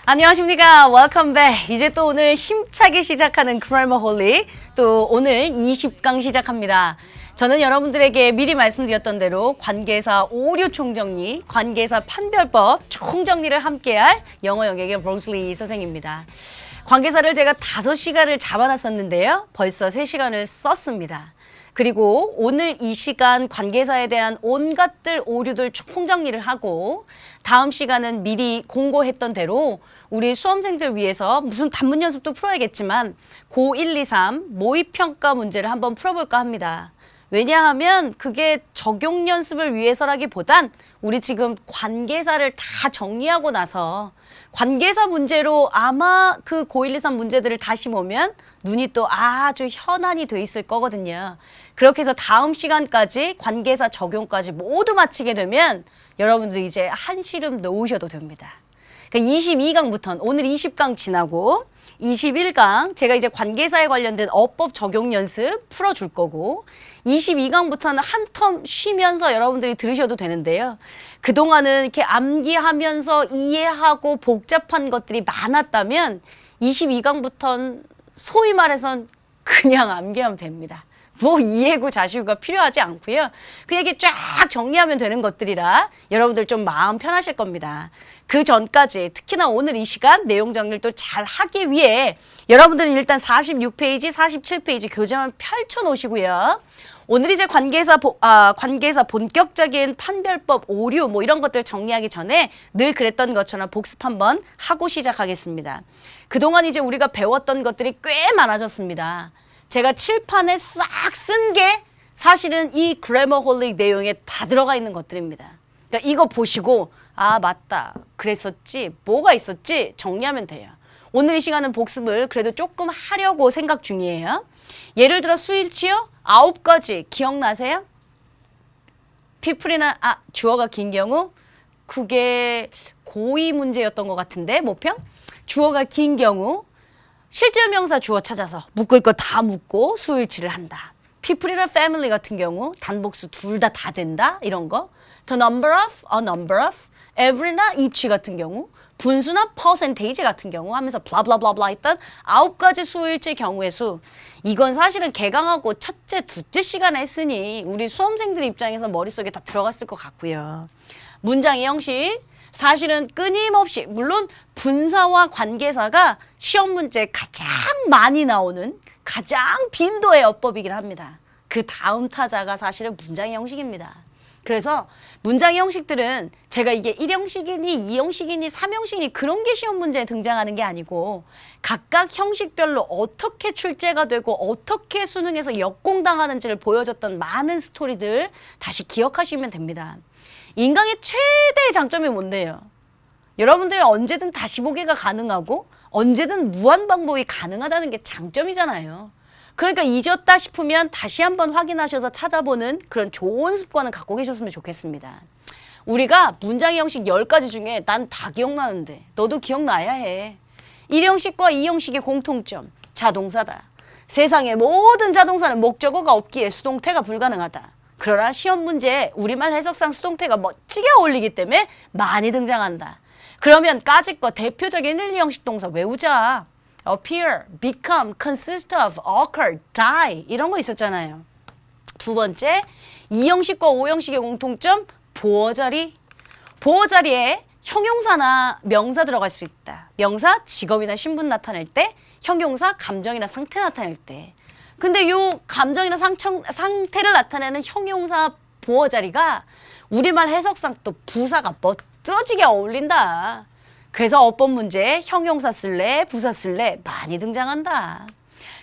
안녕하십니까. Welcome back. 이제 또 오늘 힘차게 시작하는 Grammarholy. 또 오늘 20강 시작합니다. 저는 여러분들에게 미리 말씀드렸던 대로 관계사 오류 총정리, 관계사 판별법 총정리를 함께할 영어 영역의 브루슬리 선생입니다. 관계사를 제가 5시간을 잡아놨었는데요. 벌써 3시간을 썼습니다. 그리고 오늘 이 시간 관계사에 대한 온갖들 오류들 총정리를 하고 다음 시간은 미리 공고했던 대로 우리 수험생들 위해서 무슨 단문 연습도 풀어야겠지만 고 1, 2, 3 모의평가 문제를 한번 풀어볼까 합니다. 왜냐하면 그게 적용 연습을 위해서라기보단 우리 지금 관계사를 다 정리하고 나서 관계사 문제로 아마 그 고 1, 2, 3 문제들을 다시 보면 눈이 또 아주 현안이 돼 있을 거거든요. 그렇게 해서 다음 시간까지 관계사 적용까지 모두 마치게 되면 여러분들 이제 한시름 놓으셔도 됩니다. 그러니까 22강부터는 오늘 20강 지나고 21강 제가 이제 관계사에 관련된 어법 적용 연습 풀어줄 거고 22강부터는 한 텀 쉬면서 여러분들이 들으셔도 되는데요. 그동안은 이렇게 암기하면서 이해하고 복잡한 것들이 많았다면 22강부터는 소위 말해선 그냥 암기하면 됩니다. 뭐 이해고 자시고가 필요하지 않고요. 그냥 이렇게 쫙 정리하면 되는 것들이라 여러분들 좀 마음 편하실 겁니다. 그 전까지 특히나 오늘 이 시간 내용 정리를 또 잘 하기 위해 여러분들은 일단 46페이지, 47페이지 교재만 펼쳐 놓으시고요. 오늘 이제 관계사 본격적인 판별법 오류 뭐 이런 것들 정리하기 전에 늘 그랬던 것처럼 복습 한번 하고 시작하겠습니다. 그동안 이제 우리가 배웠던 것들이 꽤 많아졌습니다. 제가 칠판에 싹 쓴 게 사실은 이 Grammarholy 내용에 다 들어가 있는 것들입니다. 그러니까 이거 보시고 아 맞다 그랬었지 뭐가 있었지 정리하면 돼요. 오늘 이 시간은 복습을 그래도 조금 하려고 생각 중이에요. 예를 들어 수일치요 9가지 기억나세요? people이나 주어가 긴 경우 그게 고2 문제였던 것 같은데 모평 주어가 긴 경우 실제 명사 주어 찾아서 묶을 거 다 묶고 수일치를 한다. people이나 family 같은 경우 단복수 둘 다 된다 이런 거. the number of, a number of, every나 each 같은 경우 분수나 percentage 같은 경우 하면서 블라블라블라 했던 9가지 수일치 경우의 수. 이건 사실은 개강하고 첫째, 둘째 시간에 했으니 우리 수험생들 입장에서 머릿속에 다 들어갔을 것 같고요. 문장의 형식. 사실은 끊임없이 물론 분사와 관계사가 시험 문제에 가장 많이 나오는 가장 빈도의 어법이긴 합니다. 그 다음 타자가 사실은 문장의 형식입니다. 그래서 문장의 형식들은 제가 이게 1형식이니 2형식이니 3형식이니 그런 게 시험 문제에 등장하는 게 아니고 각각 형식별로 어떻게 출제가 되고 어떻게 수능에서 역공당하는지를 보여줬던 많은 스토리들 다시 기억하시면 됩니다. 인강의 최대의 장점이 뭔데요? 여러분들이 언제든 다시 보기가 가능하고 언제든 무한 반복이 가능하다는 게 장점이잖아요. 그러니까 잊었다 싶으면 다시 한번 확인하셔서 찾아보는 그런 좋은 습관을 갖고 계셨으면 좋겠습니다. 우리가 문장의 형식 10가지 중에 난 다 기억나는데 너도 기억나야 해. 1형식과 2형식의 공통점, 자동사다. 세상의 모든 자동사는 목적어가 없기에 수동태가 불가능하다. 그러나 시험 문제에 우리말 해석상 수동태가 멋지게 어울리기 때문에 많이 등장한다. 그러면 까짓 거 대표적인 1, 2형식 동사 외우자. appear, become, consist of, occur, die 이런 거 있었잖아요. 두 번째, 2형식과 5형식의 공통점 보어자리. 보어자리에 형용사나 명사 들어갈 수 있다. 명사, 직업이나 신분 나타낼 때, 형용사, 감정이나 상태 나타낼 때. 근데 요 감정이나 상태를 나타내는 형용사 보어자리가 우리말 해석상 또 부사가 멋들어지게 어울린다. 그래서 어법 문제에 형용사 쓸래, 부사 쓸래 많이 등장한다.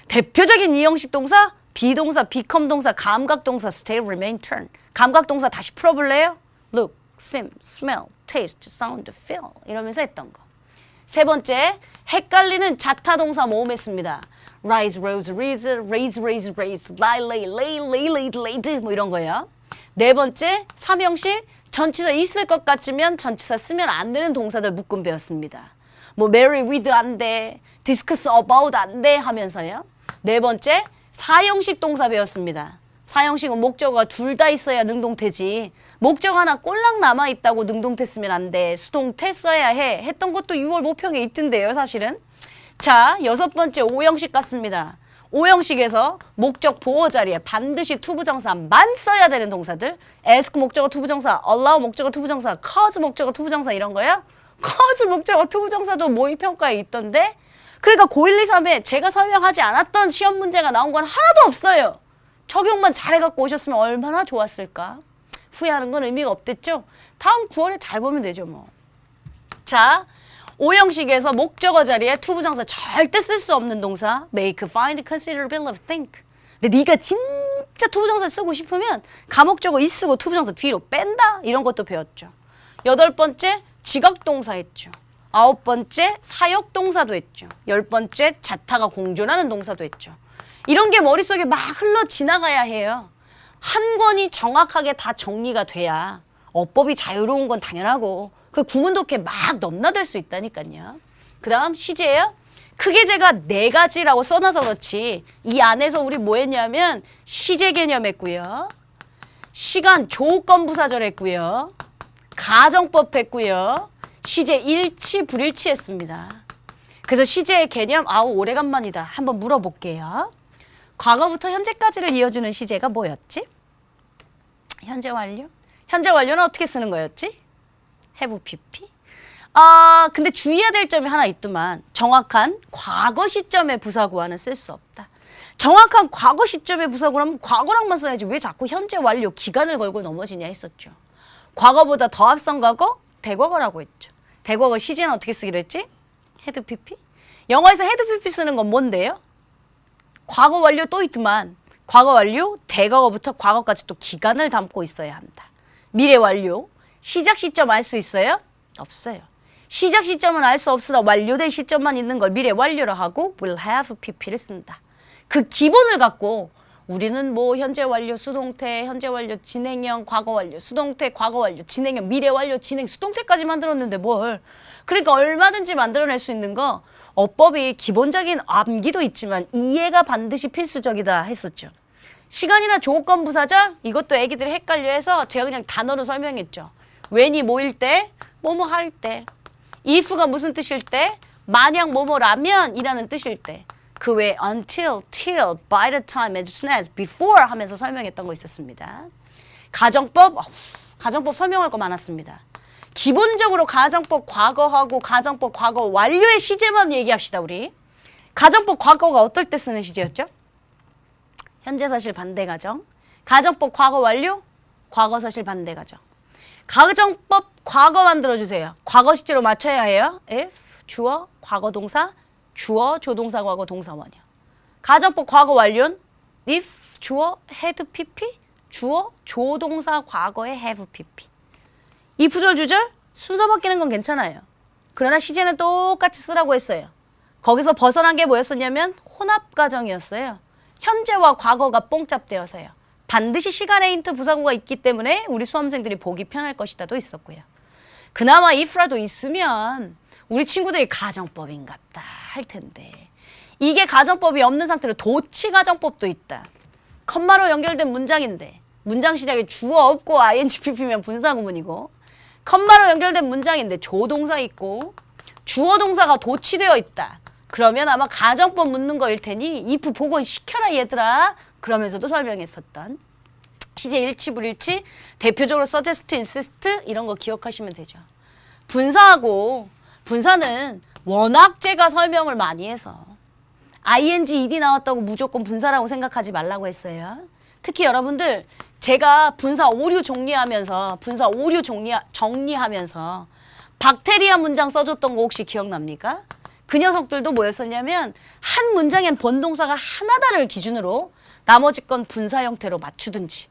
대표적인 2형식 동사, 비동사, become 동사, 감각 동사, stay, remain, turn. 감각 동사 다시 풀어볼래요? look, sim, smell, taste, sound, feel 이러면서 했던 거. 세 번째, 헷갈리는 자타 동사 모음했습니다. rise, rose, raise, raise, raise, raise, lie, lay, lay, lay, lay, laid 뭐 이런 거예요. 네 번째, 3형식 전치사 있을 것 같지만 전치사 쓰면 안 되는 동사들 묶음 배웠습니다. 뭐 marry with 안 돼, discuss about 안 돼 하면서요. 네 번째, 4형식 동사 배웠습니다. 사형식은 목적어가 둘 다 있어야 능동태지. 목적 하나 꼴랑 남아있다고 능동태 쓰면 안 돼. 수동태 써야 해. 했던 것도 6월 모평에 있던데요, 사실은. 자, 6번째 O형식 같습니다. O형식에서 목적 보어 자리에 반드시 투부정사만 써야 되는 동사들. ask 목적어 투부정사, allow 목적어 투부정사, cause 목적어 투부정사 이런 거요. cause 목적어 투부정사도 모의평가에 있던데. 그러니까 고1, 2, 3에 제가 설명하지 않았던 시험 문제가 나온 건 하나도 없어요. 적용만 잘해갖고 오셨으면 얼마나 좋았을까. 후회하는 건 의미가 없댔죠. 다음 9월에 잘 보면 되죠 뭐. 자, O형식에서 목적어 자리에 투부정사 절대 쓸 수 없는 동사 make, find, consider, believe, think. 근데 네가 진짜 투부정사 쓰고 싶으면 가목적어 이 쓰고 투부정사 뒤로 뺀다. 이런 것도 배웠죠. 8번째 지각동사 했죠. 9번째 사역동사도 했죠. 10번째 자타가 공존하는 동사도 했죠. 이런 게 머릿속에 막 흘러 지나가야 해요. 한 권이 정확하게 다 정리가 돼야 어법이 자유로운 건 당연하고 그 구문독해 막 넘나들 수 있다니까요. 그 다음 시제예요. 크게 제가 4가지라고 써놔서 그렇지 이 안에서 우리 뭐 했냐면 시제 개념 했고요. 시간 조건 부사절 했고요. 가정법 했고요. 시제 일치 불일치 했습니다. 그래서 시제의 개념 아우 오래간만이다. 한번 물어볼게요. 과거부터 현재까지를 이어주는 시제가 뭐였지? 현재 완료? 현재 완료는 어떻게 쓰는 거였지? have pp? 근데 주의해야 될 점이 하나 있더만 정확한 과거 시점의 부사구와는 쓸 수 없다. 정확한 과거 시점의 부사구라면 과거랑만 써야지 왜 자꾸 현재 완료 기간을 걸고 넘어지냐 했었죠. 과거보다 더 앞선 과거 대과거라고 했죠. 대과거 시제는 어떻게 쓰기로 했지? had pp? 영어에서 had pp 쓰는 건 뭔데요? 과거 완료 또 있더만 과거 완료 대과거부터 과거까지 또 기간을 담고 있어야 한다. 미래 완료 시작 시점 알 수 있어요? 없어요. 시작 시점은 알 수 없으나 완료된 시점만 있는 걸 미래 완료로 하고 will have pp를 쓴다. 그 기본을 갖고 우리는 뭐 현재 완료 수동태, 현재 완료 진행형, 과거 완료 수동태, 과거 완료 진행형, 미래 완료 진행 수동태까지 만들었는데 뭘. 그러니까 얼마든지 만들어낼 수 있는 거 어법이 기본적인 암기도 있지만 이해가 반드시 필수적이다 했었죠. 시간이나 조건 부사절 이것도 애기들이 헷갈려 해서 제가 그냥 단어로 설명했죠. when이 뭐일 때, 뭐뭐 할 때. if가 무슨 뜻일 때, 만약 뭐뭐라면 이라는 뜻일 때. 그 외에 until, till, by the time, as soon as, before 하면서 설명했던 거 있었습니다. 가정법 설명할 거 많았습니다. 기본적으로 가정법 과거하고 가정법 과거 완료의 시제만 얘기합시다 우리. 가정법 과거가 어떨 때 쓰는 시제였죠? 현재사실 반대가정. 가정법 과거 완료, 과거사실 반대가정. 가정법 과거 만들어주세요. 과거 시제로 맞춰야 해요. if, 주어, 과거동사, 주어, 조동사, 과거, 동사, 원형. 가정법 과거 완료는 if, 주어, had, pp, 주어, 조동사, 과거에 have, pp. 이 부절 주절 순서 바뀌는 건 괜찮아요. 그러나 시제는 똑같이 쓰라고 했어요. 거기서 벗어난 게 뭐였었냐면 혼합가정이었어요. 현재와 과거가 뽕짭되어서요. 반드시 시간의 힌트 부사구가 있기 때문에 우리 수험생들이 보기 편할 것이다도 있었고요. 그나마 if라도 있으면 우리 친구들이 가정법인갑다 할 텐데 이게 가정법이 없는 상태로 도치 가정법도 있다. 컴마로 연결된 문장인데 문장 시작에 주어 없고 ing pp면 분사구문이고 컴마로 연결된 문장인데 조동사 있고 주어 동사가 도치되어 있다. 그러면 아마 가정법 묻는 거일 테니 if 복원시켜라 얘들아. 그러면서도 설명했었던 시제 일치 불일치 대표적으로 suggest, insist 이런 거 기억하시면 되죠. 분사하고 분사는 워낙 제가 설명을 많이 해서 ing, ed 나왔다고 무조건 분사라고 생각하지 말라고 했어요. 특히 여러분들 제가 분사 오류 정리하면서 박테리아 문장 써줬던 거 혹시 기억납니까? 그 녀석들도 뭐였었냐면 한 문장엔 본동사가 하나다를 기준으로 나머지 건 분사 형태로 맞추든지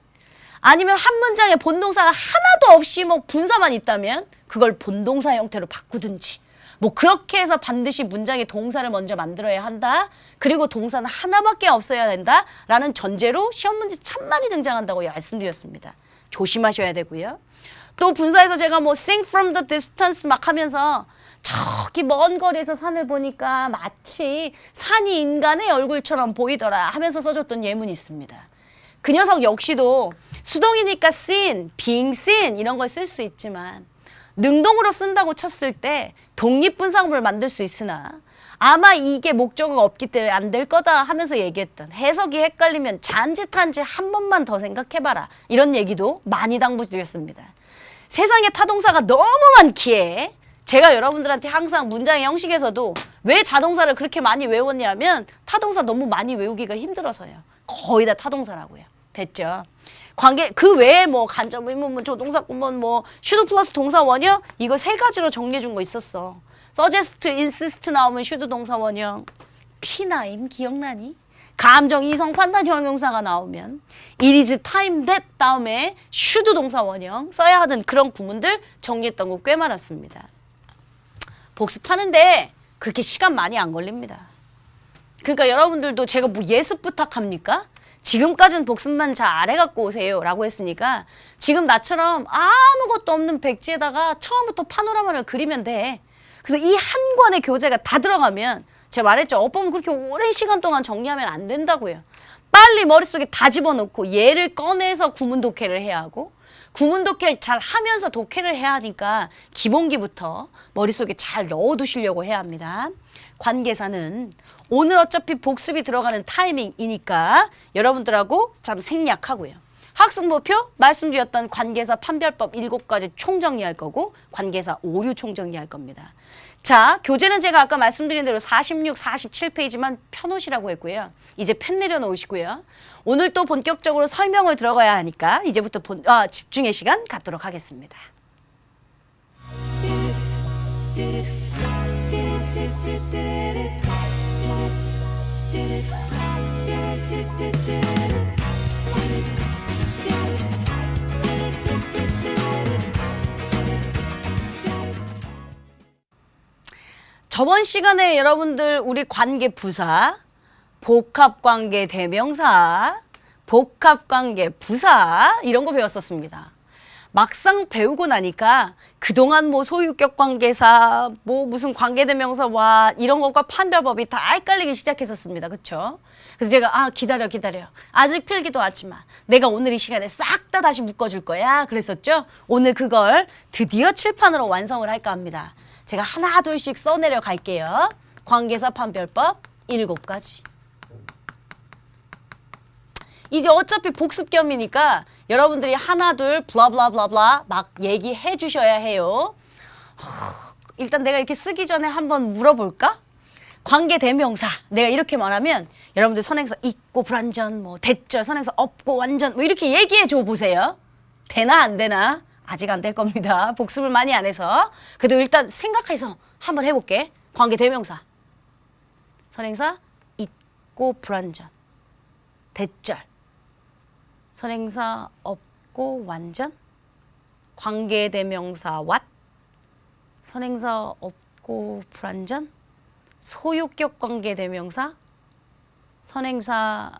아니면 한 문장에 본동사가 하나도 없이 뭐 분사만 있다면 그걸 본동사 형태로 바꾸든지 뭐 그렇게 해서 반드시 문장의 동사를 먼저 만들어야 한다. 그리고 동사는 하나밖에 없어야 된다. 라는 전제로 시험 문제 참 많이 등장한다고 말씀드렸습니다. 조심하셔야 되고요. 또 분사에서 제가 뭐 sing from the distance 막 하면서 저기 먼 거리에서 산을 보니까 마치 산이 인간의 얼굴처럼 보이더라 하면서 써줬던 예문이 있습니다. 그 녀석 역시도 수동이니까 seen, being seen 이런 걸 쓸 수 있지만 능동으로 쓴다고 쳤을 때 독립분사구문을 만들 수 있으나 아마 이게 목적어가 없기 때문에 안 될 거다 하면서 얘기했던 해석이 헷갈리면 잔짓한지 한 번만 더 생각해봐라 이런 얘기도 많이 당부드렸습니다. 세상에 타동사가 너무 많기에 제가 여러분들한테 항상 문장의 형식에서도 왜 자동사를 그렇게 많이 외웠냐면 타동사 너무 많이 외우기가 힘들어서요. 거의 다 타동사라고요. 됐죠? 관계 그 외에 뭐 간접 의문문, 조동사 구문, 뭐 should 플러스 동사 원형 이거 세 가지로 정리해 준 거 있었어. suggest, insist 나오면 should 동사 원형. 피나임 기억나니? 감정, 이성, 판단 형용사가 나오면 it is time that 다음에 should 동사 원형 써야 하는 그런 구문들 정리했던 거 꽤 많았습니다. 복습하는데 그렇게 시간 많이 안 걸립니다. 그러니까 여러분들도 제가 뭐 예습 부탁합니까? 지금까지는 복습만 잘 해갖고 오세요 라고 했으니까 지금 나처럼 아무것도 없는 백지에다가 처음부터 파노라마를 그리면 돼. 그래서 이 한 권의 교재가 다 들어가면 제가 말했죠. 어법은 그렇게 오랜 시간 동안 정리하면 안 된다고요. 빨리 머릿속에 다 집어넣고 얘를 꺼내서 구문 독해를 해야 하고 구문 독해를 잘 하면서 독해를 해야 하니까 기본기부터 머릿속에 잘 넣어두시려고 해야 합니다. 관계사는 오늘 어차피 복습이 들어가는 타이밍이니까 여러분들하고 참 생략하고요. 학습목표 말씀드렸던 관계사 판별법 7가지 총정리할 거고 관계사 오류 총정리할 겁니다. 자, 교재는 제가 아까 말씀드린 대로 46, 47페이지만 펴놓으시라고 했고요. 이제 펜 내려놓으시고요. 오늘 또 본격적으로 설명을 들어가야 하니까 이제부터 집중의 시간 갖도록 하겠습니다. 저번 시간에 여러분들 우리 관계 부사, 복합관계 대명사, 복합관계 부사 이런 거 배웠었습니다. 막상 배우고 나니까 그동안 뭐 소유격 관계사, 뭐 무슨 관계대명사와 이런 것과 판별법이 다 헷갈리기 시작했었습니다. 그쵸? 그래서 제가 기다려 아직 필기도 왔지만 내가 오늘 이 시간에 싹 다 다시 묶어줄 거야 그랬었죠? 오늘 그걸 드디어 칠판으로 완성을 할까 합니다. 제가 하나 둘씩 써내려 갈게요. 관계사 판별법 7가지. 이제 어차피 복습 겸이니까 여러분들이 하나 둘 블라블라블라 막 얘기해 주셔야 해요. 일단 내가 이렇게 쓰기 전에 한번 물어볼까? 관계 대명사 내가 이렇게 말하면 여러분들 선행사 있고 불완전 뭐 됐죠 선행사 없고 완전 뭐 이렇게 얘기해 줘 보세요. 되나 안 되나? 아직 안 될 겁니다. 복습을 많이 안 해서. 그래도 일단 생각해서 한번 해볼게. 관계 대명사 선행사 있고 불완전 대절 선행사 없고 완전 관계 대명사 what 선행사 없고 불완전 소유격 관계 대명사 선행사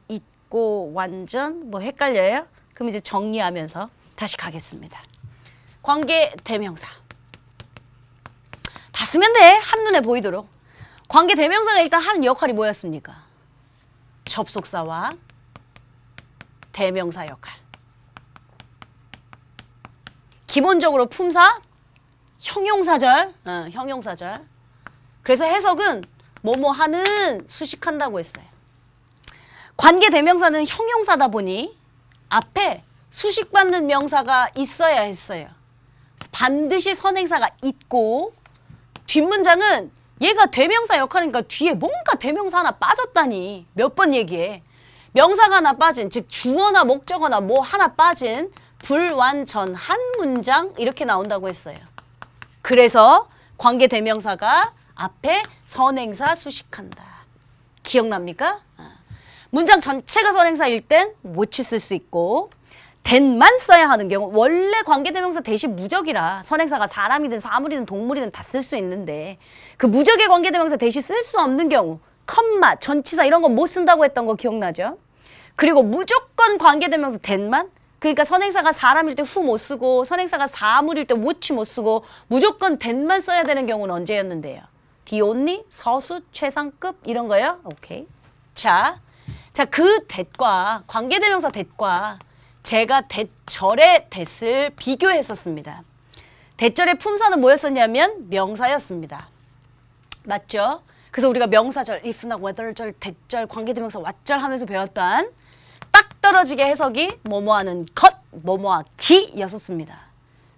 있고 완전 뭐 헷갈려요? 그럼 이제 정리하면서 다시 가겠습니다. 관계 대명사 다 쓰면 돼. 한눈에 보이도록. 관계 대명사가 일단 하는 역할이 뭐였습니까? 접속사와 대명사 역할. 기본적으로 품사, 형용사절, 형용사절. 그래서 해석은 뭐뭐 하는 수식한다고 했어요. 관계 대명사는 형용사다 보니 앞에 수식받는 명사가 있어야 했어요. 반드시 선행사가 있고 뒷문장은 얘가 대명사 역할이니까 뒤에 뭔가 대명사 하나 빠졌다니 몇 번 얘기해. 명사가 하나 빠진 즉 주어나 목적어나 뭐 하나 빠진 불완전한 문장 이렇게 나온다고 했어요. 그래서 관계 대명사가 앞에 선행사 수식한다. 기억납니까? 문장 전체가 선행사일 땐 못치 쓸 수 있고 된만 써야 하는 경우 원래 관계대명사 대신 무적이라 선행사가 사람이든 사물이든 동물이든 다 쓸 수 있는데 그 무적의 관계대명사 대신 쓸 수 없는 경우 컴마, 전치사 이런 거 못 쓴다고 했던 거 기억나죠? 그리고 무조건 관계대명사 된만 그러니까 선행사가 사람일 때 후 못 쓰고 선행사가 사물일 때 would 못 쓰고 무조건 된만 써야 되는 경우는 언제였는데요? the only, 서수, 최상급 이런 거요? 오케이. 자 자, 그 that과 관계대명사 that과 제가 that절의 that을 비교했었습니다. that절의 품사는 뭐였었냐면 명사였습니다. 맞죠? 그래서 우리가 명사절, if나 whether절, that절, 관계대명사 what절 하면서 배웠던 딱 떨어지게 해석이 뭐뭐하는 것, 뭐뭐하기였었습니다.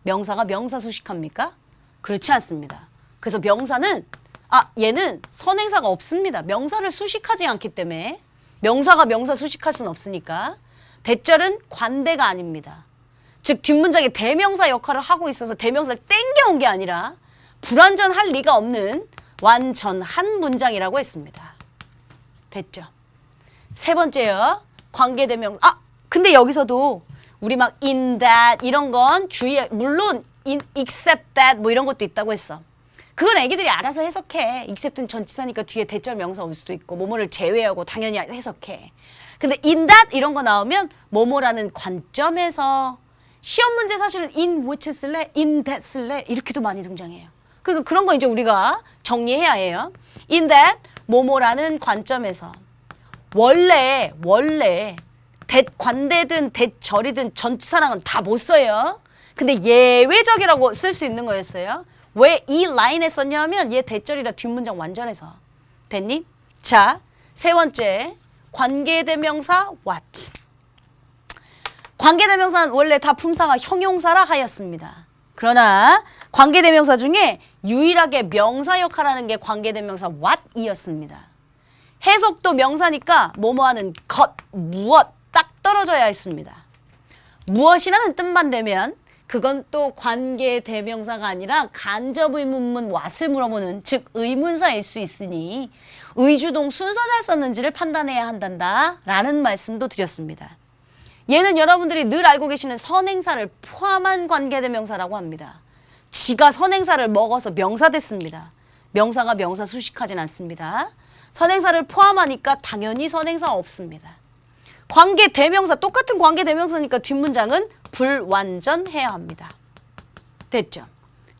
명사가 명사 수식합니까? 그렇지 않습니다. 그래서 명사는 얘는 선행사가 없습니다. 명사를 수식하지 않기 때문에 명사가 명사 수식할 수는 없으니까 that절은 관대가 아닙니다. 즉 뒷문장에 대명사 역할을 하고 있어서 대명사를 땡겨온 게 아니라 불완전할 리가 없는 완전한 문장이라고 했습니다. 됐죠? 세 번째요. 관계대명사. 근데 여기서도 우리 막 in that 이런 건 주의해. 물론 in except that 뭐 이런 것도 있다고 했어. 그건 애기들이 알아서 해석해. except는 전치사니까 뒤에 대절 명사 올 수도 있고 뭐뭐를 제외하고 당연히 해석해. 근데 in that 이런 거 나오면 뭐뭐라는 관점에서 시험 문제 사실은 in which 쓸래? in that 쓸래? 이렇게도 많이 등장해요. 그러니까 그런 거 이제 우리가 정리해야 해요. in that 뭐뭐라는 관점에서 원래 that 관대든 that절이든 전치사랑은 다 못 써요. 근데 예외적이라고 쓸 수 있는 거였어요. 왜 이 라인에 썼냐면 얘 that절이라 뒷문장 완전해서. 됐니? 자, 세 번째 관계대명사 what. 관계대명사는 원래 다 품사가 형용사라 하였습니다. 그러나 관계대명사 중에 유일하게 명사 역할하는 게 관계대명사 what이었습니다. 해석도 명사니까 뭐뭐하는 것, 무엇 딱 떨어져야 했습니다. 무엇이라는 뜻만 되면 그건 또 관계대명사가 아니라 간접의문문 what을 물어보는 즉 의문사일 수 있으니 의주동 순서 잘 썼는지를 판단해야 한단다 라는 말씀도 드렸습니다. 얘는 여러분들이 늘 알고 계시는 선행사를 포함한 관계대명사라고 합니다. 지가 선행사를 먹어서 명사 됐습니다. 명사가 명사 수식하진 않습니다. 선행사를 포함하니까 당연히 선행사 없습니다. 관계대명사, 똑같은 관계대명사니까 뒷문장은 불완전해야 합니다. 됐죠?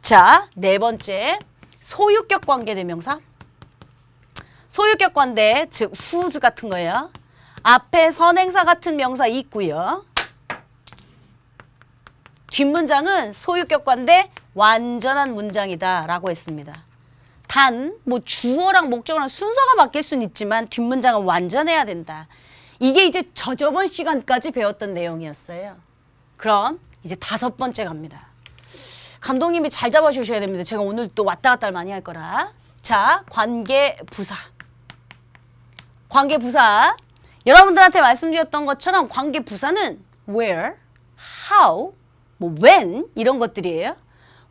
자, 네 번째 소유격 관계대명사. 소유격 관대, 즉 whose 같은 거예요. 앞에 선행사 같은 명사 있고요. 뒷문장은 소유격 관대 완전한 문장이다 라고 했습니다. 단 뭐 주어랑 목적어랑 순서가 바뀔 수는 있지만 뒷문장은 완전해야 된다. 이게 이제 저저번 시간까지 배웠던 내용이었어요. 그럼 이제 다섯 번째 갑니다. 감독님이 잘 잡아주셔야 됩니다. 제가 오늘 또 왔다 갔다 많이 할 거라. 자, 관계부사. 관계부사. 여러분들한테 말씀드렸던 것처럼 관계부사는 where, how, 뭐 when 이런 것들이에요.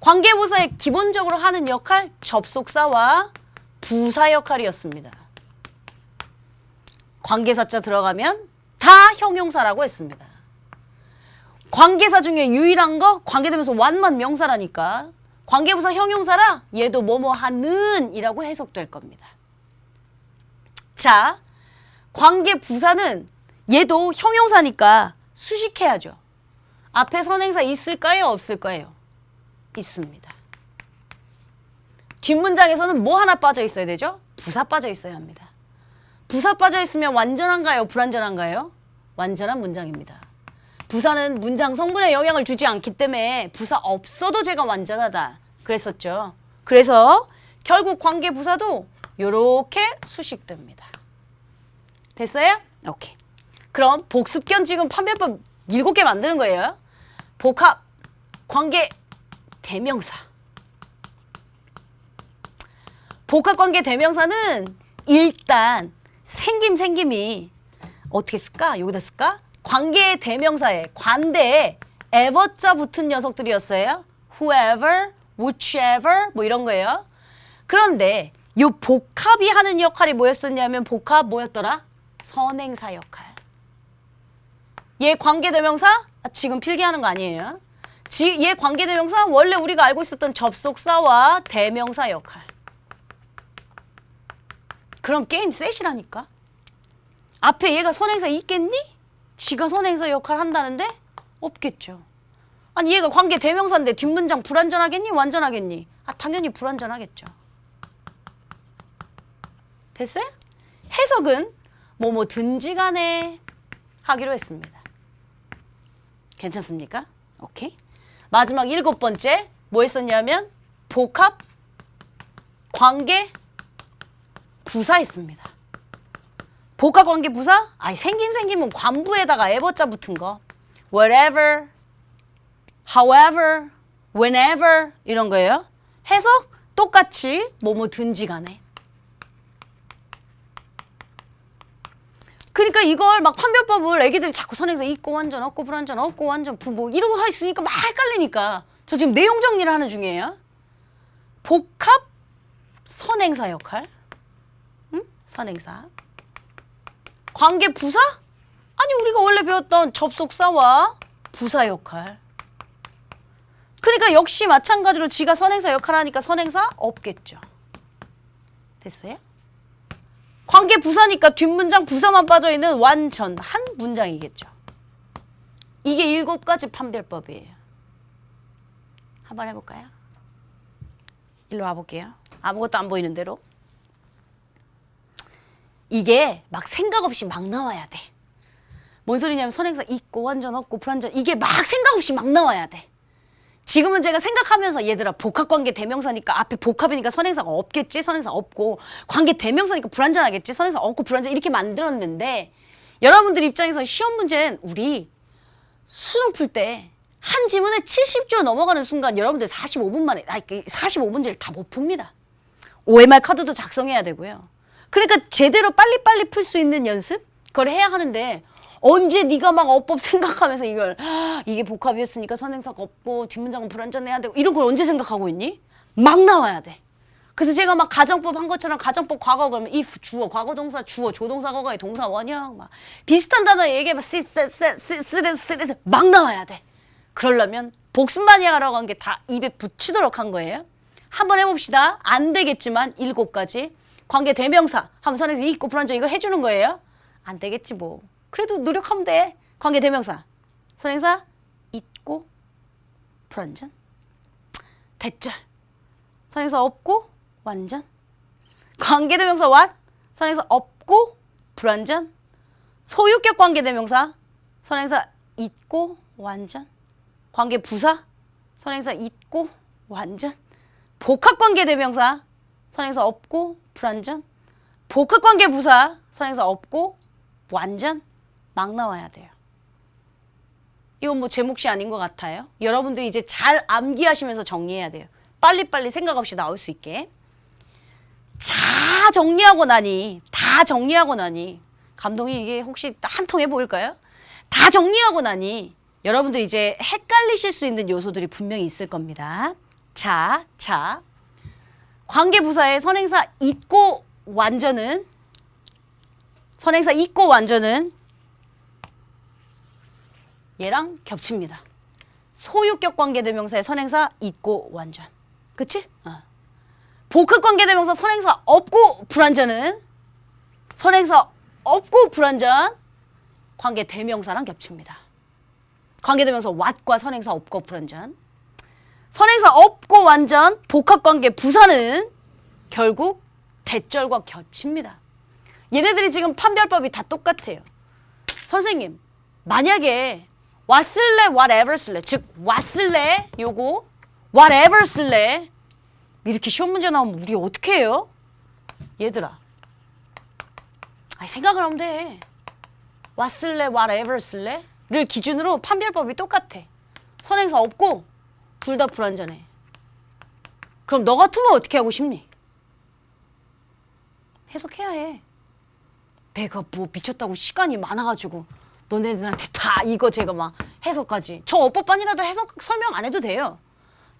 관계부사의 기본적으로 하는 역할 접속사와 부사 역할이었습니다. 관계사자 들어가면 다 형용사라고 했습니다. 관계사 중에 유일한 거 관계대명사 what만 명사라니까 관계부사 형용사라 얘도 뭐뭐 하는 이라고 해석될 겁니다. 자, 관계부사는 얘도 형용사니까 수식해야죠. 앞에 선행사 있을까요? 없을까요? 있습니다. 뒷문장에서는 뭐 하나 빠져 있어야 되죠? 부사 빠져 있어야 합니다. 부사 빠져 있으면 완전한가요? 불완전한가요? 완전한 문장입니다. 부사는 문장 성분에 영향을 주지 않기 때문에 부사 없어도 제가 완전하다 그랬었죠. 그래서 결국 관계부사도 요렇게 수식됩니다. 됐어요? 오케이. 그럼 복습견 지금 판별법 7개 만드는 거예요. 복합, 관계, 대명사. 복합관계 대명사는 일단 생김이 어떻게 쓸까? 여기다 쓸까? 관계 대명사에 관대에 ever자 붙은 녀석들이었어요. whoever, whichever 뭐 이런 거예요. 그런데 이 복합이 하는 역할이 뭐였었냐면 복합 뭐였더라? 선행사 역할. 얘 관계대명사? 지금 필기하는 거 아니에요. 얘 관계대명사 원래 우리가 알고 있었던 접속사와 대명사 역할. 그럼 게임 셋이라니까. 앞에 얘가 선행사 있겠니? 지가 선행사 역할 한다는데? 없겠죠. 아니 얘가 관계대명사인데 뒷문장 불완전하겠니? 완전하겠니? 당연히 불완전하겠죠. 됐어요? 해석은 뭐든지 간에 하기로 했습니다. 괜찮습니까? 오케이. 마지막 7번째 뭐 했었냐면 복합 관계 부사 했습니다. 복합 관계 부사? 아이 생기면 관부에다가 에버자 붙은 거. whatever, however, whenever 이런 거예요. 해석 똑같이 뭐든지 간에. 그러니까 이걸 막 판별법을 애기들이 자꾸 선행사 있고 완전 없고 불완전 없고 완전 뭐 이런 거 있으니까 막 헷갈리니까 저 지금 내용 정리를 하는 중이에요. 복합 선행사 역할. 응? 선행사. 관계 부사? 아니 우리가 원래 배웠던 접속사와 부사 역할. 그러니까 역시 마찬가지로 지가 선행사 역할 하니까 선행사 없겠죠. 됐어요? 관계 부사니까 뒷문장 부사만 빠져있는 완전 한 문장이겠죠. 이게 7가지 판별법이에요. 한번 해볼까요? 일로 와볼게요. 아무것도 안 보이는 대로. 이게 막 생각 없이 막 나와야 돼. 뭔 소리냐면 선행사 있고 완전 없고 불완전 이게 막 생각 없이 막 나와야 돼. 지금은 제가 생각하면서 얘들아 복합관계 대명사니까 앞에 복합이니까 선행사가 없겠지. 선행사 없고 관계 대명사니까 불완전하겠지. 선행사 없고 불완전 이렇게 만들었는데 여러분들 입장에서 시험 문제는 우리 수능 풀 때 한 지문에 70조 넘어가는 순간 여러분들 45분 만에 45문제를 다 못 풉니다. OMR 카드도 작성해야 되고요. 그러니까 제대로 빨리빨리 풀 수 있는 연습? 그걸 해야 하는데 언제 네가 막 어법 생각하면서 이게 복합이었으니까 선행사가 없고 뒷문장은 불완전해야 되고 이런 걸 언제 생각하고 있니? 막 나와야 돼. 그래서 제가 막 가정법 한 것처럼 가정법 과거 그러면 if 주어, 과거 동사 주어, 조동사 과거의 동사 원형 막 비슷한 단어 얘기해봐 쓰레 막 나와야 돼. 그러려면 복습만 하라고 한 게 다 입에 붙이도록 한 거예요. 한번 해봅시다. 안 되겠지만 7가지 관계 대명사 하면 선행사 있고 불완전 이거 해주는 거예요. 안 되겠지 뭐. 그래도 노력하면 돼. 관계 대명사 선행사 있고 불완전 대절 선행사 없고 완전 관계 대명사 what 선행사 없고 불완전 소유격 관계 대명사 선행사 있고 완전 관계 부사 선행사 있고 완전 복합 관계 대명사 선행사 없고 불완전 복합 관계 부사 선행사 없고 완전 막 나와야 돼요. 이건 뭐 제 몫이 아닌 것 같아요. 여러분들이 이제 잘 암기하시면서 정리해야 돼요. 빨리빨리 생각 없이 나올 수 있게. 다 정리하고 나니 감독이 이게 혹시 한 통 해보일까요? 다 정리하고 나니 여러분들 이제 헷갈리실 수 있는 요소들이 분명히 있을 겁니다. 자, 관계부사의 선행사 있고 완전은 얘랑 겹칩니다. 소유격 관계대명사의 선행사 있고 완전. 그치? 복합 관계대명사 선행사 없고 불완전은 선행사 없고 불완전 관계대명사랑 겹칩니다. 관계대명사 what과 선행사 없고 불완전. 선행사 없고 완전 복합관계 부사는 결국 대절과 겹칩니다. 얘네들이 지금 판별법이 다 똑같아요. 선생님, 만약에 what 쓸래, whatever 쓸래, 즉 what 쓸래, 요거 whatever 쓸래 이렇게 시험 문제 나오면 우리 어떻게 해요? 얘들아, 생각을 하면 돼. what 쓸래, whatever 쓸래 를 기준으로 판별법이 똑같아. 선행사 없고 둘 다 불완전해. 그럼 너 같으면 어떻게 하고 싶니? 해석해야 해. 내가 뭐 미쳤다고 시간이 많아가지고 너네들한테 다 이거 제가 막 해석까지. 저 어법반이라도 해석 설명 안 해도 돼요.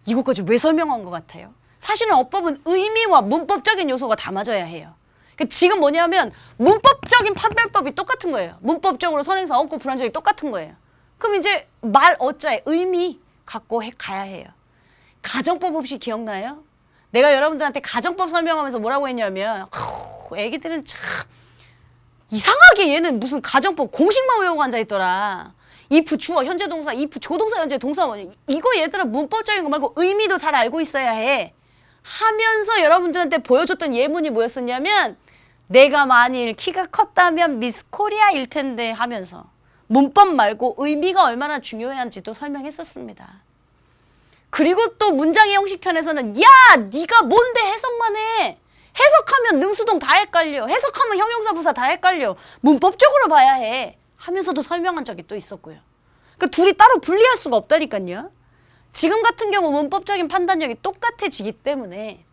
이것까지 왜 설명한 것 같아요? 사실은 어법은 의미와 문법적인 요소가 다 맞아야 해요. 그러니까 지금 뭐냐면 문법적인 판별법이 똑같은 거예요. 문법적으로 선행사 없고 불완전이 똑같은 거예요. 그럼 이제 말 어자의 의미 갖고 가야 해요. 가정법 혹시 기억나요? 내가 여러분들한테 가정법 설명하면서 뭐라고 했냐면 애기들은 참 이상하게 얘는 무슨 가정법 공식만 외우고 앉아있더라. if 주어 현재 동사, if 조동사 현재 동사 이거 얘들아 문법적인 거 말고 의미도 잘 알고 있어야 해. 하면서 여러분들한테 보여줬던 예문이 뭐였었냐면 내가 만일 키가 컸다면 미스 코리아일 텐데 하면서 문법 말고 의미가 얼마나 중요한지도 설명했었습니다. 그리고 또 문장의 형식 편에서는 야, 네가 뭔데 해석만 해. 해석하면 능수동 다 헷갈려. 해석하면 형용사 부사 다 헷갈려. 문법적으로 봐야 해. 하면서도 설명한 적이 또 있었고요. 그러니까 둘이 따로 분리할 수가 없다니까요. 지금 같은 경우 문법적인 판단력이 똑같아지기 때문에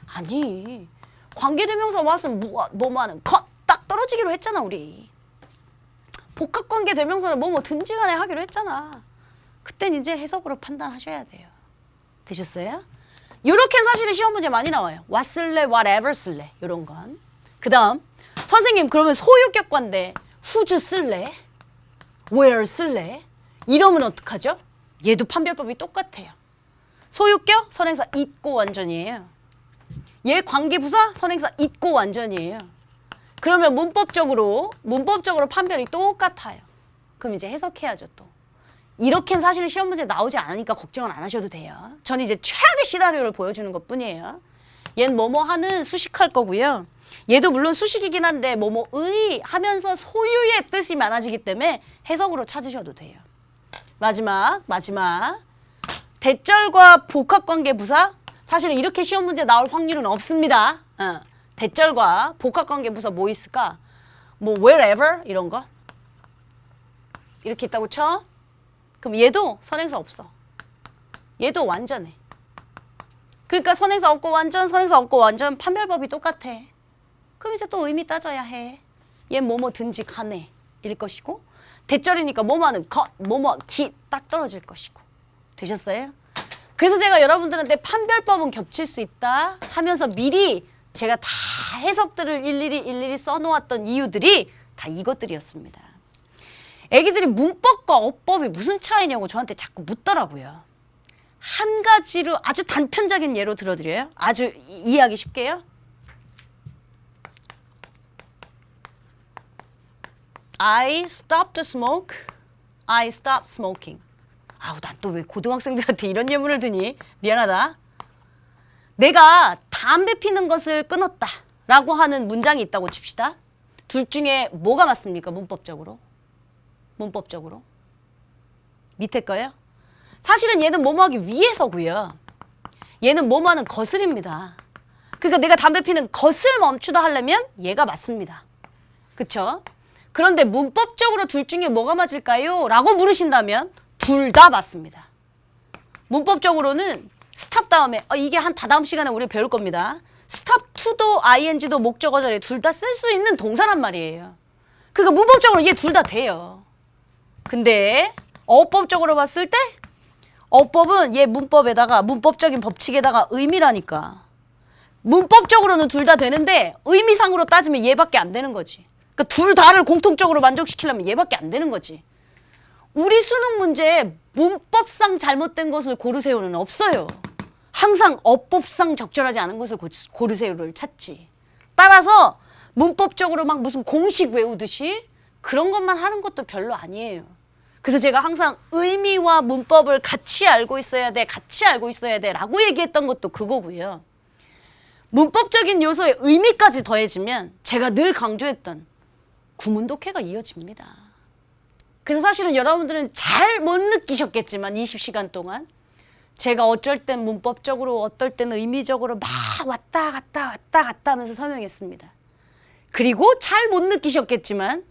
아니 관계대명사 왔으면 뭐하는 컷! 딱 떨어지기로 했잖아 우리. 복합관계대명사는 뭐 든지간에 하기로 했잖아. 그땐 이제 해석으로 판단하셔야 돼요. 되셨어요? 요렇게 사실은 시험 문제 많이 나와요. what 쓸래, whatever 쓸래 요런 건. 그 다음 선생님 그러면 소유격관데 whose 쓸래? where 쓸래? 이러면 어떡하죠? 얘도 판별법이 똑같아요. 소유격 선행사 있고 완전이에요. 얘 관계부사 선행사 있고 완전이에요. 그러면 문법적으로 판별이 똑같아요. 그럼 이제 해석해야죠 또. 이렇게는 사실은 시험 문제 나오지 않으니까 걱정은 안 하셔도 돼요. 저는 이제 최악의 시나리오를 보여주는 것 뿐이에요. 얘는 뭐뭐 하는 수식할 거고요. 얘도 물론 수식이긴 한데 뭐뭐의 하면서 소유의 뜻이 많아지기 때문에 해석으로 찾으셔도 돼요. 마지막 대절과 복합관계 부사 사실은 이렇게 시험 문제 나올 확률은 없습니다. 대절과 복합관계 부사 뭐 있을까? 뭐 wherever 이런 거 이렇게 있다고 쳐? 그럼 얘도 선행사 없어. 얘도 완전해. 그러니까 선행사 없고 완전 판별법이 똑같아. 그럼 이제 또 의미 따져야 해. 얘 뭐뭐든지 간에 일 것이고 대절이니까 뭐뭐하는 것, 뭐뭐 기 딱 떨어질 것이고. 되셨어요? 그래서 제가 여러분들한테 판별법은 겹칠 수 있다 하면서 미리 제가 다 해석들을 일일이 써놓았던 이유들이 다 이것들이었습니다. 애기들이 문법과 어법이 무슨 차이냐고 저한테 자꾸 묻더라고요. 한 가지로 아주 단편적인 예로 들어드려요. 아주 이해하기 쉽게요. I stopped smoke. I stopped smoking. 아우, 난 또 왜 고등학생들한테 이런 예문을 드니? 미안하다. 내가 담배 피는 것을 끊었다 라고 하는 문장이 있다고 칩시다. 둘 중에 뭐가 맞습니까? 문법적으로. 밑에 거요? 사실은 얘는 뭐뭐 하기 위해서고요. 얘는 뭐뭐 하는 것을입니다. 그러니까 내가 담배 피는 것을 멈추다 하려면 얘가 맞습니다. 그쵸? 그런데 문법적으로 둘 중에 뭐가 맞을까요? 라고 물으신다면 둘 다 맞습니다. 문법적으로는 스탑 다음에 이게 한 다다음 시간에 우리 배울 겁니다. 스탑 to도 ing도 목적어 자리에 둘 다 쓸 수 있는 동사란 말이에요. 그러니까 문법적으로 얘 둘 다 돼요. 근데 어법적으로 봤을 때 어법은 얘 문법에다가 문법적인 법칙에다가 의미라니까. 문법적으로는 둘 다 되는데 의미상으로 따지면 얘밖에 안 되는 거지. 그러니까 둘 다를 공통적으로 만족시키려면 얘밖에 안 되는 거지. 우리 수능 문제에 문법상 잘못된 것을 고르세요는 없어요. 항상 어법상 적절하지 않은 것을 고르세요를 찾지. 따라서 문법적으로 막 무슨 공식 외우듯이 그런 것만 하는 것도 별로 아니에요. 그래서 제가 항상 의미와 문법을 같이 알고 있어야 돼 라고 얘기했던 것도 그거고요. 문법적인 요소에 의미까지 더해지면 제가 늘 강조했던 구문독해가 이어집니다. 그래서 사실은 여러분들은 잘 못 느끼셨겠지만 20시간 동안 제가 어쩔 땐 문법적으로 어떨 때는 의미적으로 막 왔다 갔다 하면서 설명했습니다. 그리고 잘 못 느끼셨겠지만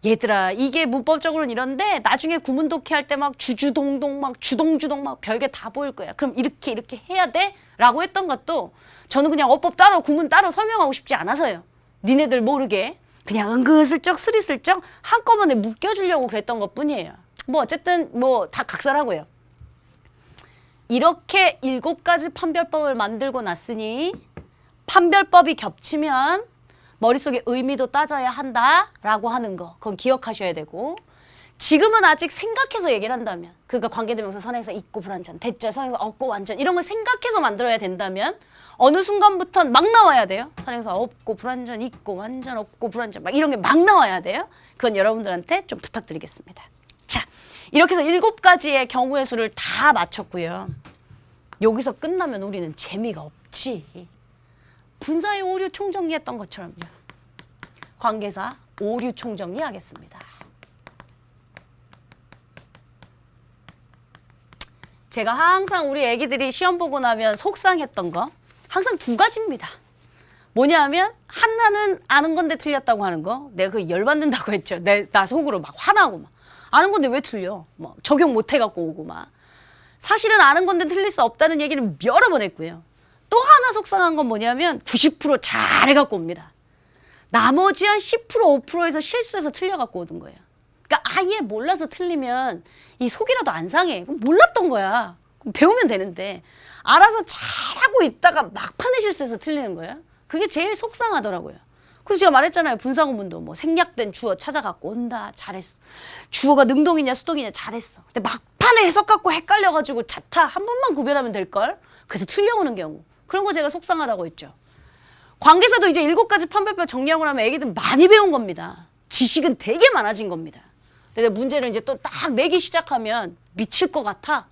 얘들아 이게 문법적으로는 이런데 나중에 구문독해 할 때 막 주주동동 막 주동주동 막 별게 다 보일 거야. 그럼 이렇게 해야 돼? 라고 했던 것도 저는 그냥 어법 따로 구문 따로 설명하고 싶지 않아서요. 니네들 모르게 그냥 은근슬쩍 스리슬쩍 한꺼번에 묶여주려고 그랬던 것 뿐이에요. 뭐 어쨌든 뭐 다 각설하고요. 이렇게 7가지 판별법을 만들고 났으니 판별법이 겹치면 머릿속에 의미도 따져야 한다라고 하는 거 그건 기억하셔야 되고 지금은 아직 생각해서 얘기를 한다면 그러니까 관계대명사 선행사 있고 불완전 대절 선행사 없고 완전 이런 걸 생각해서 만들어야 된다면 어느 순간부터는 막 나와야 돼요. 선행사 없고 불완전 있고 완전 없고 불완전 막 이런 게 막 나와야 돼요. 그건 여러분들한테 좀 부탁드리겠습니다. 자, 이렇게 해서 7가지의 경우의 수를 다 맞췄고요. 여기서 끝나면 우리는 재미가 없지. 분사의 오류 총정리했던 것처럼요. 관계사 오류 총정리 하겠습니다. 제가 항상 우리 애기들이 시험 보고 나면 속상했던 거 항상 두 가지입니다. 뭐냐면 하나는 아는 건데 틀렸다고 하는 거. 내가 그 열받는다고 했죠. 나 속으로 막 화나고 막 아는 건데 왜 틀려? 뭐 적용 못 해갖고 오고 막. 사실은 아는 건데 틀릴 수 없다는 얘기는 여러 번 했고요. 또 하나 속상한 건 뭐냐면 90% 잘해갖고 옵니다. 나머지 한 10% 5%에서 실수해서 틀려갖고 오는 거예요. 그러니까 아예 몰라서 틀리면 이 속이라도 안 상해. 그럼 몰랐던 거야. 그럼 배우면 되는데 알아서 잘하고 있다가 막판에 실수해서 틀리는 거예요. 그게 제일 속상하더라고요. 그래서 제가 말했잖아요. 분사구문도 뭐 생략된 주어 찾아갖고 온다. 잘했어. 주어가 능동이냐 수동이냐 잘했어. 근데 막판에 해석 갖고 헷갈려가지고 자타 한 번만 구별하면 될걸. 그래서 틀려오는 경우. 그런 거 제가 속상하다고 했죠. 관계사도 이제 7가지 판별표 정리하고 나면 애기들 많이 배운 겁니다. 지식은 되게 많아진 겁니다. 근데 문제를 이제 또 딱 내기 시작하면 미칠 것 같아.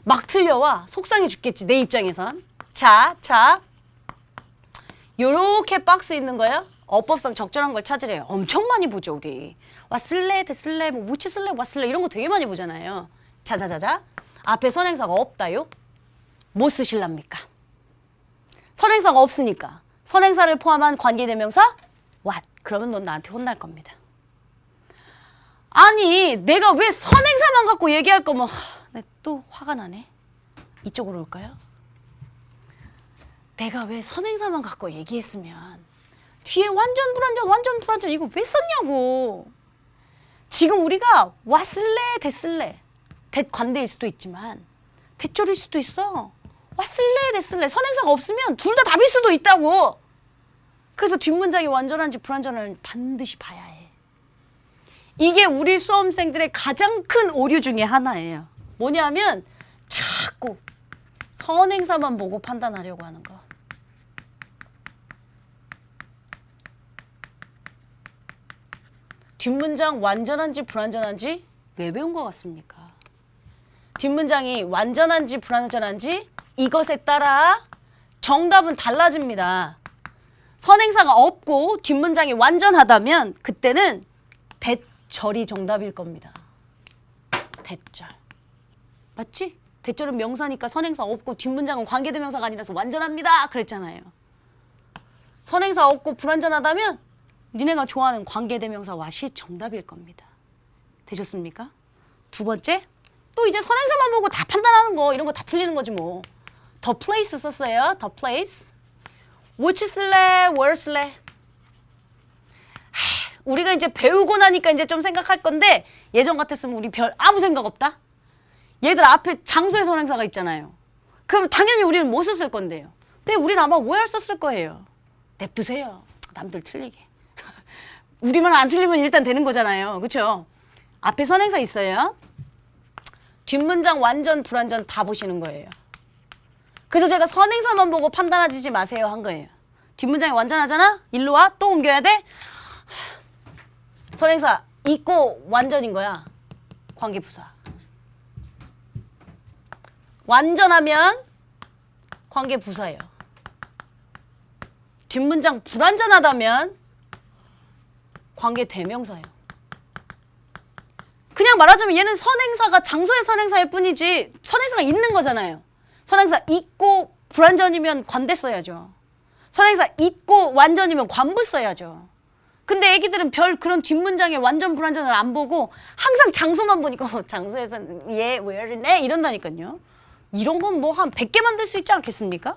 막 틀려와. 속상해 죽겠지, 내 입장에선. 자. 요렇게 박스 있는 거요. 어법상 적절한 걸 찾으래요. 엄청 많이 보죠, 우리. 왔을래, 됐을래, 뭐 못 쳤을래, 왔을래 이런 거 되게 많이 보잖아요. 자자자자. 앞에 선행사가 없다요. 뭐 쓰실랍니까? 선행사가 없으니까. 선행사를 포함한 관계대명사 what. 그러면 넌 나한테 혼날 겁니다. 아니 내가 왜 선행사만 갖고 얘기할 거면 또 화가 나네. 이쪽으로 올까요? 내가 왜 선행사만 갖고 얘기했으면 뒤에 완전 불완전 이거 왜 썼냐고. 지금 우리가 왔을래 됐을래 대관대일 수도 있지만 대절일 수도 있어. 왔을래 됐을래 선행사가 없으면 둘 다 답일 수도 있다고. 그래서 뒷문장이 완전한지 불완전한지 반드시 봐야 해. 이게 우리 수험생들의 가장 큰 오류 중에 하나예요. 뭐냐면 자꾸 선행사만 보고 판단하려고 하는 거. 뒷문장 완전한지 불완전한지 왜 배운 것 같습니까? 뒷문장이 완전한지 불완전한지 이것에 따라 정답은 달라집니다. 선행사가 없고 뒷문장이 완전하다면 그때는 대절이 정답일 겁니다. 대절. 맞지? 대절은 명사니까 선행사 없고 뒷문장은 관계대명사가 아니라서 완전합니다. 그랬잖아요. 선행사 없고 불완전하다면 니네가 좋아하는 관계대명사 what이 정답일 겁니다. 되셨습니까? 두 번째, 또 이제 선행사만 보고 다 판단하는 거 이런 거 다 틀리는 거지 뭐. the place 썼어요. the place. which 쓸래? where 쓸래? 우리가 이제 배우고 나니까 이제 좀 생각할 건데 예전 같았으면 우리 별 아무 생각 없다? 얘들 앞에 장소의 선행사가 있잖아요. 그럼 당연히 우리는 뭐 썼을 건데요? 근데 우리는 아마 where 썼을 거예요. 냅두세요. 남들 틀리게. 우리만 안 틀리면 일단 되는 거잖아요. 그렇죠? 앞에 선행사 있어요. 뒷문장 완전 불완전 다 보시는 거예요. 그래서 제가 선행사만 보고 판단하지 마세요 한 거예요. 뒷문장이 완전하잖아? 일로 와. 또 옮겨야 돼? 선행사 있고 완전인 거야. 관계부사. 완전하면 관계부사예요. 뒷문장 불완전하다면 관계대명사예요. 그냥 말하자면 얘는 선행사가 장소의 선행사일 뿐이지 선행사가 있는 거잖아요. 선행사 있고 불완전이면 관대 써야죠. 선행사 있고 완전이면 관부 써야죠. 근데 애기들은 별 그런 뒷문장에 완전 불완전을 안 보고 항상 장소만 보니까 장소에서는 예, where네 이런다니까요. 이런 건 뭐 한 100개 만들 수 있지 않겠습니까?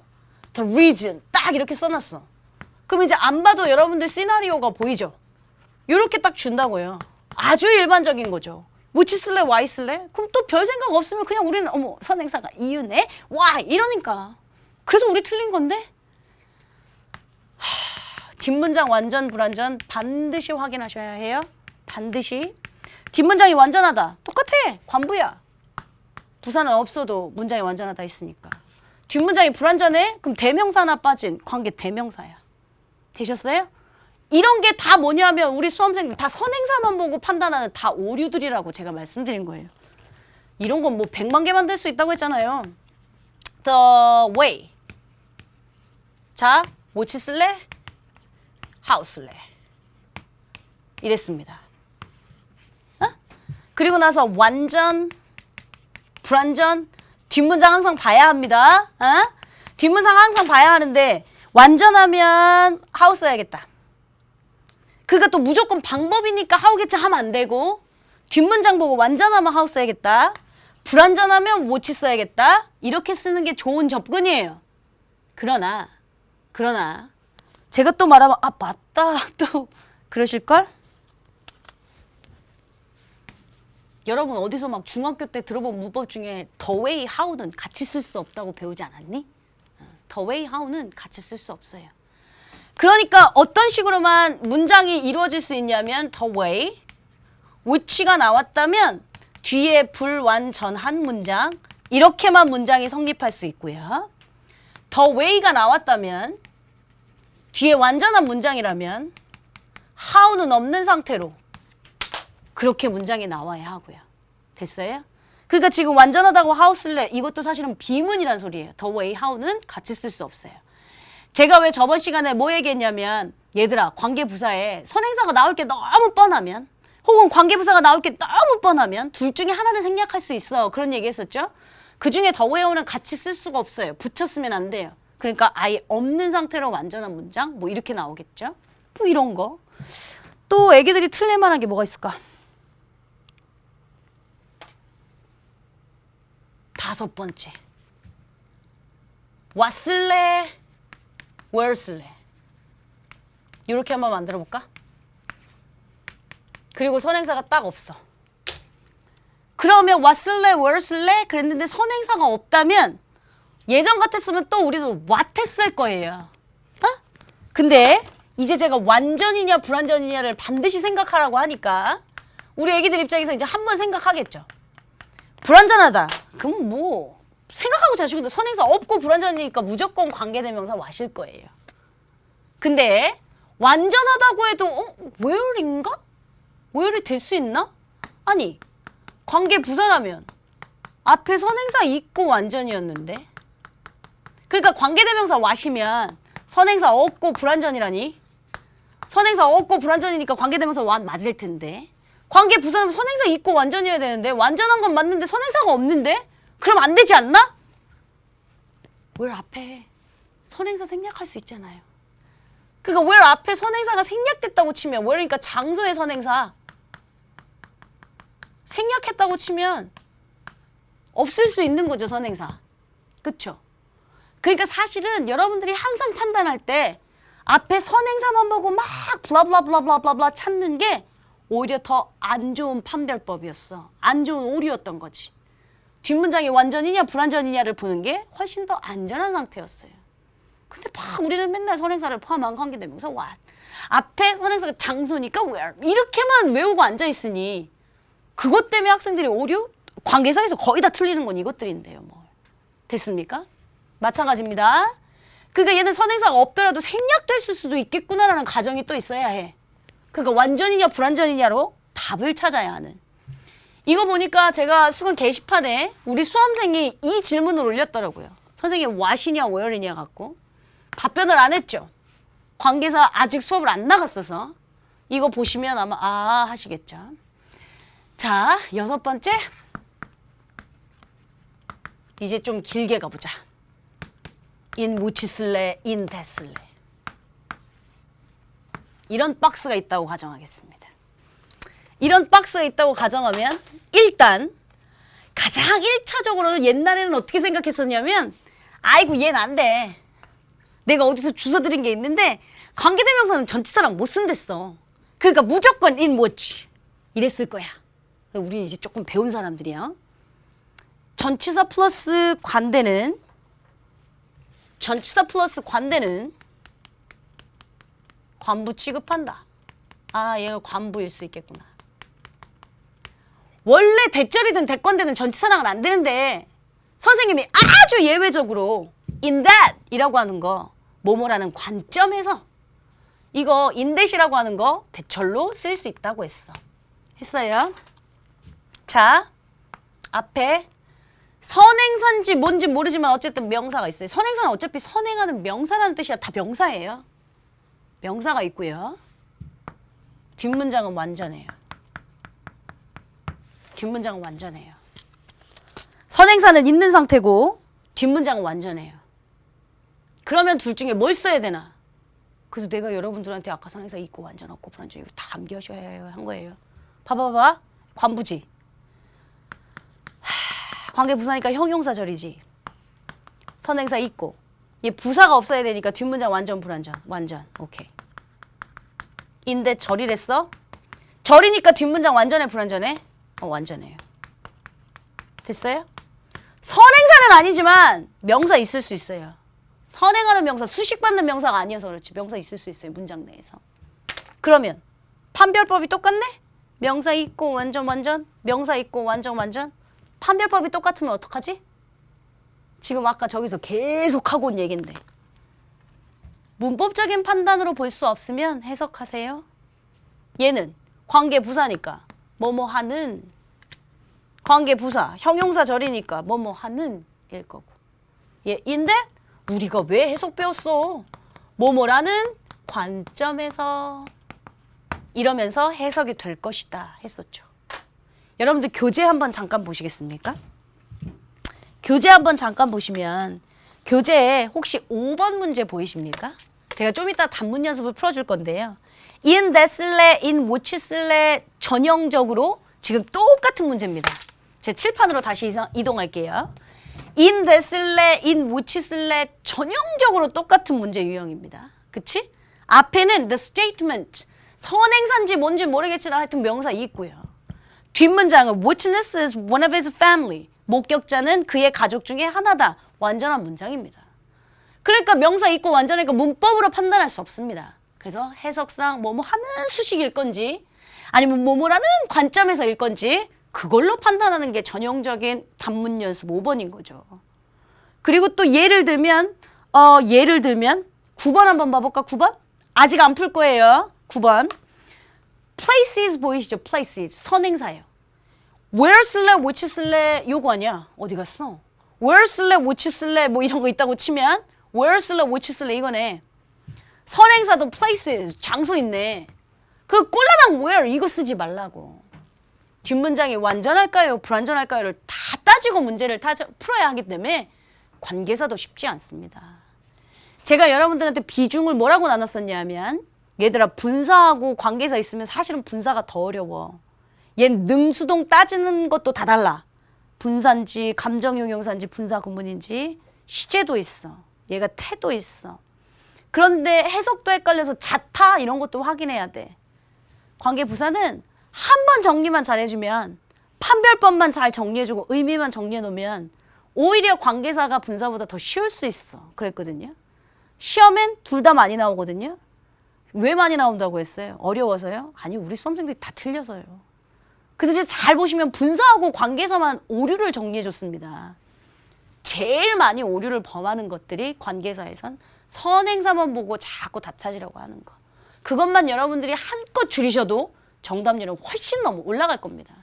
The reason 딱 이렇게 써놨어. 그럼 이제 안 봐도 여러분들 시나리오가 보이죠? 이렇게 딱 준다고요. 아주 일반적인 거죠. which 쓸래? why 쓸래? 그럼 또 별 생각 없으면 그냥 우리는 어머 선행사가 이유네? why 이러니까. 그래서 우리 틀린 건데? 뒷문장 완전 불완전 반드시 확인하셔야 해요. 반드시. 뒷문장이 완전하다. 똑같아. 관부야. 부사는 없어도 문장이 완전하다 했으니까. 뒷문장이 불완전해? 그럼 대명사 하나 빠진 관계 대명사야. 되셨어요? 이런 게 다 뭐냐면 우리 수험생들 다 선행사만 보고 판단하는 다 오류들이라고 제가 말씀드린 거예요. 이런 건 뭐 100만 개 만들 수 있다고 했잖아요. The way. 자, which 쓸래? how 쓸래? 이랬습니다. 어? 그리고 나서 완전, 불완전, 뒷문장 항상 봐야 합니다. 어? 뒷문장 항상 봐야 하는데 완전하면 how 써야겠다. 그러니까 또 무조건 방법이니까 how겠지 하면 안 되고 뒷문장 보고 완전하면 how 써야겠다. 불완전하면 what 써야겠다. 이렇게 쓰는 게 좋은 접근이에요. 그러나 제가 또 말하면 아 맞다 또 그러실걸? 여러분 어디서 막 중학교 때 들어본 문법 중에 the way how는 같이 쓸 수 없다고 배우지 않았니? the way how는 같이 쓸 수 없어요. 그러니까 어떤 식으로만 문장이 이루어질 수 있냐면 the way, which가 나왔다면 뒤에 불완전한 문장 이렇게만 문장이 성립할 수 있고요. the way가 나왔다면 뒤에 완전한 문장이라면 how는 없는 상태로 그렇게 문장이 나와야 하고요. 됐어요? 그러니까 지금 완전하다고 how 쓸래 이것도 사실은 비문이란 소리예요. the way, how는 같이 쓸 수 없어요. 제가 왜 저번 시간에 뭐 얘기했냐면 얘들아 관계부사에 선행사가 나올 게 너무 뻔하면 혹은 관계부사가 나올 게 너무 뻔하면 둘 중에 하나는 생략할 수 있어. 그런 얘기 했었죠? 그 중에 the way는 같이 쓸 수가 없어요. 붙였으면 안 돼요. 그러니까 아예 없는 상태로 완전한 문장 뭐 이렇게 나오겠죠? 뭐 이런 거. 또 애기들이 틀릴 만한 게 뭐가 있을까? 5번째. what 쓸래? where 쓸래? 이렇게 한번 만들어 볼까? 그리고 선행사가 딱 없어. 그러면 what 쓸래? where 쓸래? 그랬는데 선행사가 없다면 예전 같았으면 또 우리도 what 했을 거예요. 어? 근데 이제 제가 완전이냐 불완전이냐를 반드시 생각하라고 하니까 우리 애기들 입장에서 이제 한 번 생각하겠죠. 불완전하다. 그럼 뭐 생각하고 자시고도 선행사 없고 불완전이니까 무조건 관계대명사 what일 거예요. 근데 완전하다고 해도 where인가? where이 될 수 있나? 아니 관계부사라면 앞에 선행사 있고 완전이었는데 그러니까 관계대명사 what이면 선행사 없고 불완전이라니? 선행사 없고 불완전이니까 관계대명사 what 맞을 텐데 관계부사라면 선행사 있고 완전이어야 되는데 완전한 건 맞는데 선행사가 없는데? 그럼 안 되지 않나? where 앞에 선행사 생략할 수 있잖아요. 그러니까 where 앞에 선행사가 생략됐다고 치면 where니까 장소의 선행사 생략했다고 치면 없을 수 있는 거죠, 선행사. 그쵸? 그러니까 사실은 여러분들이 항상 판단할 때 앞에 선행사만 보고 막 블라블라블라블라블라 찾는 게 오히려 더 안 좋은 판별법이었어. 안 좋은 오류였던 거지. 뒷문장이 완전이냐 불완전이냐를 보는 게 훨씬 더 안전한 상태였어요. 근데 막 우리는 맨날 선행사를 포함한 관계대명사 what. 앞에 선행사가 장소니까 where. 이렇게만 외우고 앉아있으니 그것 때문에 학생들이 오류? 관계사에서 거의 다 틀리는 건 이것들인데요. 뭐. 됐습니까? 마찬가지입니다. 그러니까 얘는 선행사가 없더라도 생략됐을 수도 있겠구나라는 가정이 또 있어야 해. 그러니까 완전이냐 불완전이냐로 답을 찾아야 하는. 이거 보니까 제가 수강 게시판에 우리 수험생이 이 질문을 올렸더라고요. 선생님 what이냐 where이냐 갖고 답변을 안 했죠. 관계사 아직 수업을 안 나갔어서 이거 보시면 아마 아 하시겠죠. 자, 6번째. 이제 좀 길게 가보자. in which 쓸래, in that 쓸래. 이런 박스가 있다고 가정하겠습니다. 이런 박스가 있다고 가정하면 일단 가장 1차적으로 옛날에는 어떻게 생각했었냐면 아이고 얘는 안 돼. 내가 어디서 주워 들은 게 있는데 관계대명사는 전치사랑 못 쓴댔어. 그러니까 무조건 in which 이랬을 거야. 우리는 이제 조금 배운 사람들이야. 전치사 플러스 관대는 관부 취급한다. 아, 얘가 관부일 수 있겠구나. 원래 대절이든 대건대든 전치사랑은 안 되는데 선생님이 아주 예외적으로 in that 이라고 하는 거 뭐뭐라는 관점에서 이거 in that이라고 하는 거 대절로 쓸 수 있다고 했어요. 자, 앞에 선행사인지 뭔지 모르지만 어쨌든 명사가 있어요. 선행사는 어차피 선행하는 명사라는 뜻이야. 다 명사예요. 명사가 있고요. 뒷문장은 완전해요. 뒷문장은 완전해요. 선행사는 있는 상태고 뒷문장은 완전해요. 그러면 둘 중에 뭘 써야 되나? 그래서 내가 여러분들한테 아까 선행사 있고 완전 없고 불완전 이거 다 암기하셔야 해요 한 거예요. 봐봐봐. 관부지. 관계부사니까 형용사절이지. 선행사 있고. 얘 부사가 없어야 되니까 뒷문장 완전 불완전. 완전. 오케이. 인데 절이랬어? 절이니까 뒷문장 완전해 불완전해? 완전해요. 됐어요? 선행사는 아니지만 명사 있을 수 있어요. 선행하는 명사, 수식받는 명사가 아니어서 그렇지. 명사 있을 수 있어요. 문장 내에서. 그러면 판별법이 똑같네? 명사 있고 완전 명사 있고 완전 판별법이 똑같으면 어떡하지? 지금 아까 저기서 계속 하고 온 얘긴데 문법적인 판단으로 볼 수 없으면 해석하세요. 얘는 관계부사니까 뭐뭐하는, 관계부사 형용사절이니까 뭐뭐하는 일 거고, 얘인데 우리가 왜 해석 배웠어? 뭐뭐라는 관점에서 이러면서 해석이 될 것이다 했었죠. 여러분들 교재 한번 잠깐 보시겠습니까? 교재 한번 잠깐 보시면 교재에 혹시 5번 문제 보이십니까? 제가 좀 이따 단문 연습을 풀어줄 건데요. in that 쓸래, in which 쓸래 전형적으로 지금 똑같은 문제입니다. 제 칠판으로 다시 이동할게요. in that 쓸래, in which 쓸래 전형적으로 똑같은 문제 유형입니다. 그치? 앞에는 the statement, 선행사인지 뭔지 모르겠지만 하여튼 명사 있고요. 뒷문장은 witness is one of his family, 목격자는 그의 가족 중에 하나다. 완전한 문장입니다. 그러니까 명사 있고 완전하니까 문법으로 판단할 수 없습니다. 그래서 해석상 뭐뭐 하는 수식일 건지 아니면 뭐뭐라는 관점에서일 건지 그걸로 판단하는 게 전형적인 단문 연습 5번인 거죠. 그리고 또 예를 들면 9번 한번 봐볼까? 9번? 아직 안 풀 거예요. 9번. places 보이시죠? places. 선행사예요. where 쓸래, which 쓸래 요거 아니야. 어디 갔어? where 쓸래, which 쓸래 뭐 이런 거 있다고 치면 where 쓸래, which 쓸래 이거네. 선행사도 places, 장소 있네. 그 꼴라당 where 이거 쓰지 말라고. 뒷문장이 완전할까요? 불완전할까요를 다 따지고 문제를 풀어야 하기 때문에 관계사도 쉽지 않습니다. 제가 여러분들한테 비중을 뭐라고 나눴었냐면 얘들아 분사하고 관계사 있으면 사실은 분사가 더 어려워. 얘는 능수동 따지는 것도 다 달라. 분사인지 감정형용사인지 분사구문인지 시제도 있어. 얘가 태도 있어. 그런데 해석도 헷갈려서 자타 이런 것도 확인해야 돼. 관계부사는 한 번 정리만 잘해주면 판별법만 잘 정리해주고 의미만 정리해놓으면 오히려 관계사가 분사보다 더 쉬울 수 있어. 그랬거든요. 시험엔 둘 다 많이 나오거든요. 왜 많이 나온다고 했어요? 어려워서요? 아니 우리 수험생들이 다 틀려서요. 그래서 잘 보시면 분사하고 관계사만 오류를 정리해줬습니다. 제일 많이 오류를 범하는 것들이 관계사에선 선행사만 보고 자꾸 답 찾으려고 하는 거. 그것만 여러분들이 한껏 줄이셔도 정답률은 훨씬 넘어 올라갈 겁니다.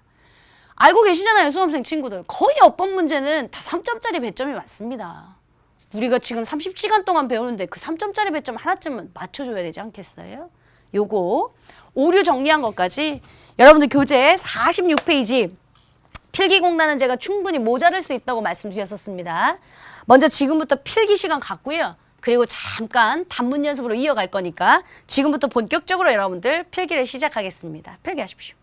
알고 계시잖아요, 수험생 친구들. 거의 어법 문제는 다 3점짜리 배점이 많습니다. 우리가 지금 30시간 동안 배우는데 그 3점짜리 배점 하나쯤은 맞춰줘야 되지 않겠어요? 요거 오류 정리한 것까지 여러분들 교재 46페이지 필기공단은 제가 충분히 모자랄 수 있다고 말씀드렸었습니다. 먼저 지금부터 필기 시간 갖고요. 그리고 잠깐 단문 연습으로 이어갈 거니까 지금부터 본격적으로 여러분들 필기를 시작하겠습니다. 필기하십시오.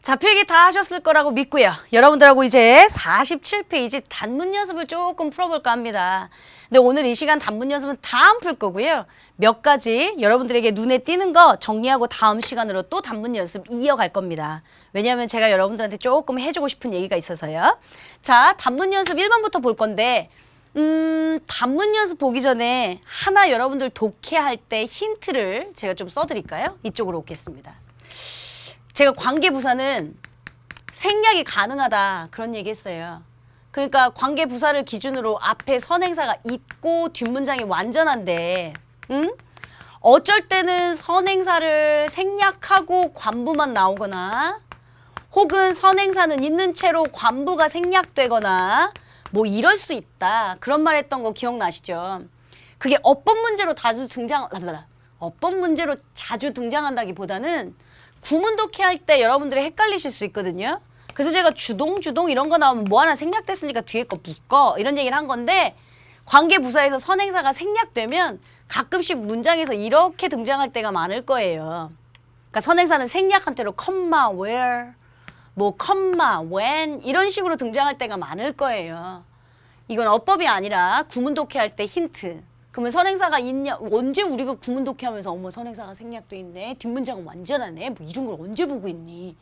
자, 필기 다 하셨을 거라고 믿고요. 여러분들하고 이제 47페이지 단문 연습을 조금 풀어볼까 합니다. 근데 오늘 이 시간 단문 연습은 다 안 풀 거고요. 몇 가지 여러분들에게 눈에 띄는 거 정리하고 다음 시간으로 또 단문 연습 이어갈 겁니다. 왜냐하면 제가 여러분들한테 조금 해주고 싶은 얘기가 있어서요. 자, 단문 연습 1번부터 볼 건데 단문 연습 보기 전에 하나 여러분들 독해할 때 힌트를 제가 좀 써드릴까요? 이쪽으로 오겠습니다. 제가 관계부사는 생략이 가능하다 그런 얘기 했어요. 그러니까 관계부사를 기준으로 앞에 선행사가 있고 뒷문장이 완전한데 어쩔 때는 선행사를 생략하고 관부만 나오거나 혹은 선행사는 있는 채로 관부가 생략되거나 뭐 이럴 수 있다. 그런 말 했던 거 기억나시죠? 그게 어법 문제로 자주 등장한다기보다는 구문 독해할 때 여러분들이 헷갈리실 수 있거든요. 그래서 제가 주동 이런 거 나오면 뭐 하나 생략됐으니까 뒤에 거 묶어 이런 얘기를 한 건데 관계부사에서 선행사가 생략되면 가끔씩 문장에서 이렇게 등장할 때가 많을 거예요. 그러니까 선행사는 생략한 채로 comma, where, 뭐 comma, when 이런 식으로 등장할 때가 많을 거예요. 이건 어법이 아니라 구문 독해할 때 힌트. 그러면 선행사가 있냐? 언제 우리가 구문 독해하면서 어머 선행사가 생략돼 있네. 뒷문장은 완전하네. 뭐 이런 걸 언제 보고 있니?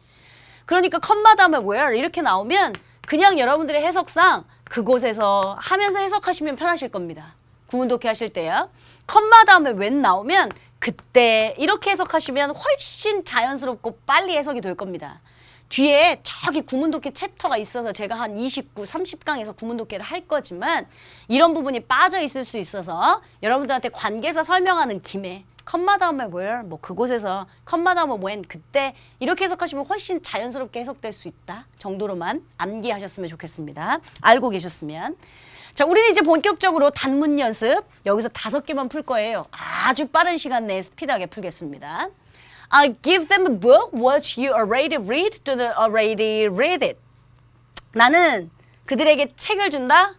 그러니까 컴마 다음에 where 이렇게 나오면 그냥 여러분들의 해석상 그곳에서 하면서 해석하시면 편하실 겁니다. 구문 독해 하실 때요. 컴마 다음에 when 나오면 그때 이렇게 해석하시면 훨씬 자연스럽고 빨리 해석이 될 겁니다. 뒤에 저기 구문 독해 챕터가 있어서 제가 한 29, 30강에서 구문 독해를 할 거지만 이런 부분이 빠져 있을 수 있어서 여러분들한테 관계사 설명하는 김에 컴마 다음에 where 뭐 그곳에서 컴마 다음에 when 그때 이렇게 해석하시면 훨씬 자연스럽게 해석될 수 있다 정도로만 암기하셨으면 좋겠습니다. 알고 계셨으면. 자, 우리는 이제 본격적으로 단문 연습 여기서 5개만 풀 거예요. 아주 빠른 시간 내에 스피드하게 풀겠습니다. I give them a book which you already read it. 나는 그들에게 책을 준다.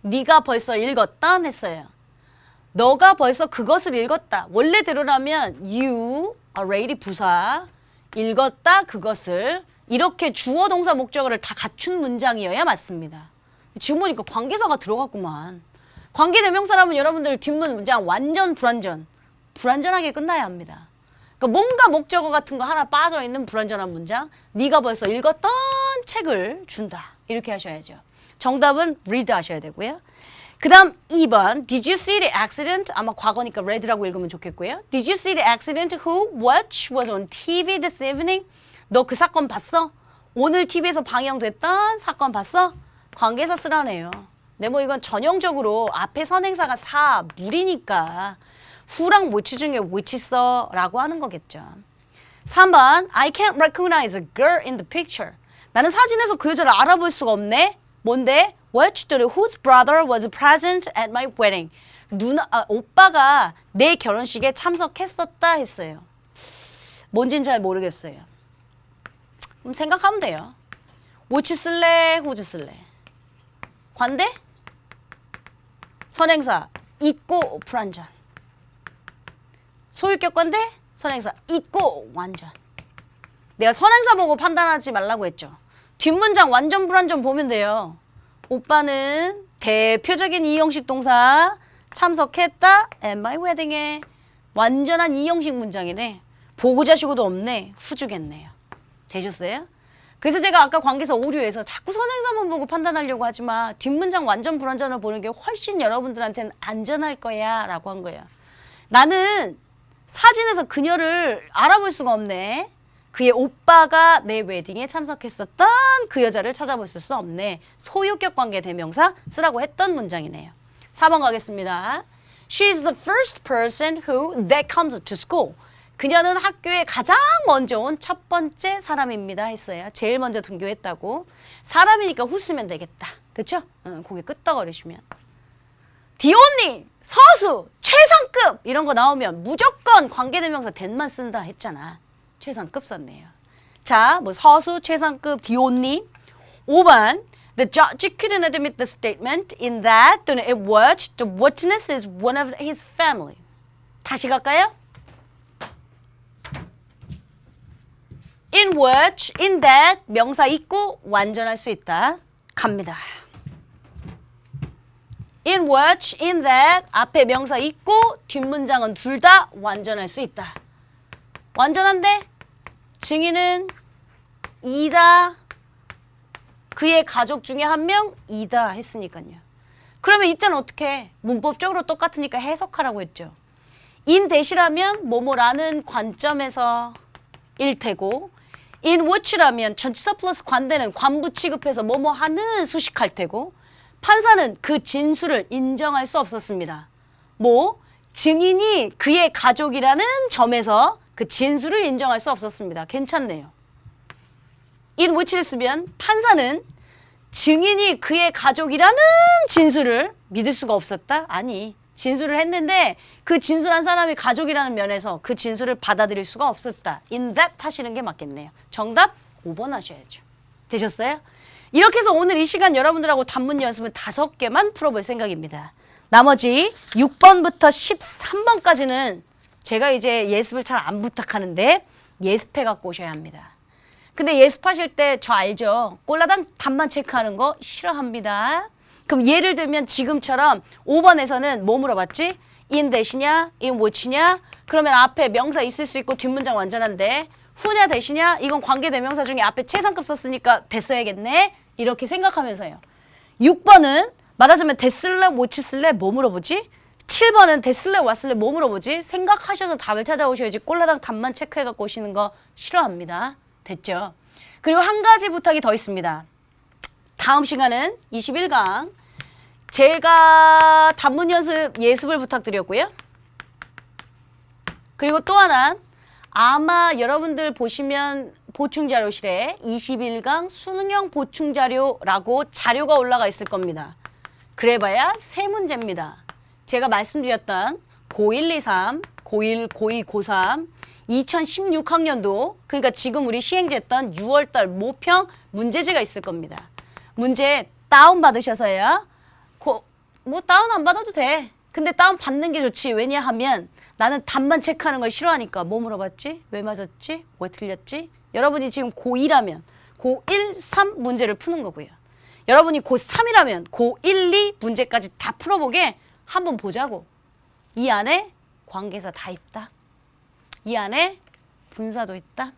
네가 벌써 읽었던 했어요. 너가 벌써 그것을 읽었다. 원래대로라면 you already 부사 읽었다 그것을 이렇게 주어 동사 목적어를 다 갖춘 문장이어야 맞습니다. 지금 보니까 관계사가 들어갔구만. 관계대명사라면 여러분들 뒷문 문장 완전 불완전하게 끝나야 합니다. 그러니까 뭔가 목적어 같은 거 하나 빠져있는 불완전한 문장. 네가 벌써 읽었던 책을 준다. 이렇게 하셔야죠. 정답은 read 하셔야 되고요. 그 다음 2번 Did you see the accident? 아마 과거니까 read라고 읽으면 좋겠고요. Did you see the accident who watch was on TV this evening? 너 그 사건 봤어? 오늘 TV에서 방영됐던 사건 봤어? 관계사 쓰라네요. 네, 뭐 이건 전형적으로 앞에 선행사가 물이니까 who랑 which 중에 which 써 라고 하는 거겠죠. 3번 I can't recognize a girl in the picture. 나는 사진에서 그 여자를 알아볼 수가 없네. 뭔데? Which whose brother was present at my wedding. 오빠가 내 결혼식에 참석했었다 했어요. 뭔진 잘 모르겠어요. 그럼 생각하면 돼요. which 쓸래? whose 쓸래? 관대? 선행사 있고 불완전. 소유격 관대? 선행사 있고 완전. 내가 선행사 보고 판단하지 말라고 했죠. 뒷문장 완전 불완전 보면 돼요. 오빠는 대표적인 이형식 동사 참석했다 at my wedding에 완전한 이형식 문장이네. 보고 자시고도 없네. 후주겠네요. 되셨어요? 그래서 제가 아까 관계사 오류에서 자꾸 선행사만 보고 판단하려고 하지 마. 뒷문장 완전 불완전을 보는 게 훨씬 여러분들한테는 안전할 거야 라고 한 거예요. 나는 사진에서 그녀를 알아볼 수가 없네. 그의 오빠가 내 웨딩에 참석했었던 그 여자를 찾아볼 수 없네. 소유격 관계 대명사 쓰라고 했던 문장이네요. 4번 가겠습니다. She is the first person who that comes to school. 그녀는 학교에 가장 먼저 온 첫 번째 사람입니다 했어요. 제일 먼저 등교했다고. 사람이니까 후 쓰면 되겠다. 그렇죠? 고개 끄덕거리시면. 디오니, 서수, 최상급 이런 거 나오면 무조건 관계대명사 that만 쓴다 했잖아. 최상급 썼네요. 자, 뭐 서수, 최상급, 디오니. 5번 The judge couldn't admit the statement in that it was the witness is one of his family. 다시 갈까요? In which, in that 명사 있고 완전할 수 있다. 갑니다. In which, in that 앞에 명사 있고 뒷문장은 둘 다 완전할 수 있다. 완전한데 증인은 이다. 그의 가족 중에 한 명 이다 했으니까요. 그러면 이때는 어떻게 해? 문법적으로 똑같으니까 해석하라고 했죠. in 대시라면 뭐뭐라는 관점에서 일 테고 in which라면 전치사 플러스 관대는 관부 취급해서 뭐뭐 하는 수식할 테고 판사는 그 진술을 인정할 수 없었습니다. 뭐 증인이 그의 가족이라는 점에서 그 진술을 인정할 수 없었습니다. 괜찮네요. in which를 쓰면 판사는 증인이 그의 가족이라는 진술을 믿을 수가 없었다? 아니, 진술을 했는데 그 진술한 사람이 가족이라는 면에서 그 진술을 받아들일 수가 없었다. in that 하시는 게 맞겠네요. 정답 5번 하셔야죠. 되셨어요? 이렇게 해서 오늘 이 시간 여러분들하고 단문 연습은 5개만 풀어볼 생각입니다. 나머지 6번부터 13번까지는 제가 이제 예습을 잘 안 부탁하는데 예습해 갖고 오셔야 합니다. 근데 예습하실 때 저 알죠? 꼴라당 답만 체크하는 거 싫어합니다. 그럼 예를 들면 지금처럼 5번에서는 뭐 물어봤지? in 대시냐? in which냐? 그러면 앞에 명사 있을 수 있고 뒷문장 완전한데 who냐 대시냐? 이건 관계대명사 중에 앞에 최상급 썼으니까 됐어야겠네. 이렇게 생각하면서요. 6번은 말하자면 됐을래? 못 쳤을래? 뭐 물어보지? 7번은 됐을래? 왔을래? 뭐 물어보지? 생각하셔서 답을 찾아오셔야지 꼴라당 답만 체크해갖고 오시는 거 싫어합니다. 됐죠? 그리고 한 가지 부탁이 더 있습니다. 다음 시간은 21강 제가 단문 연습 예습을 부탁드렸고요. 그리고 또 하나 아마 여러분들 보시면 보충자료실에 21강 수능형 보충자료라고 자료가 올라가 있을 겁니다. 그래봐야 3문제입니다. 제가 말씀드렸던 고1, 2, 3, 고1, 고2, 고3 2016학년도 그러니까 지금 우리 시행됐던 6월달 모평 문제지가 있을 겁니다. 문제 다운 받으셔서요. 뭐 다운 안 받아도 돼. 근데 다운 받는 게 좋지. 왜냐하면 나는 답만 체크하는 걸 싫어하니까. 뭐 물어봤지? 왜 맞았지? 왜 틀렸지? 여러분이 지금 고2라면 고1, 3 문제를 푸는 거고요. 여러분이 고3이라면 고1, 2 문제까지 다 풀어보게 한번 보자고. 이 안에 관계사 다 있다. 이 안에 분사도 있다.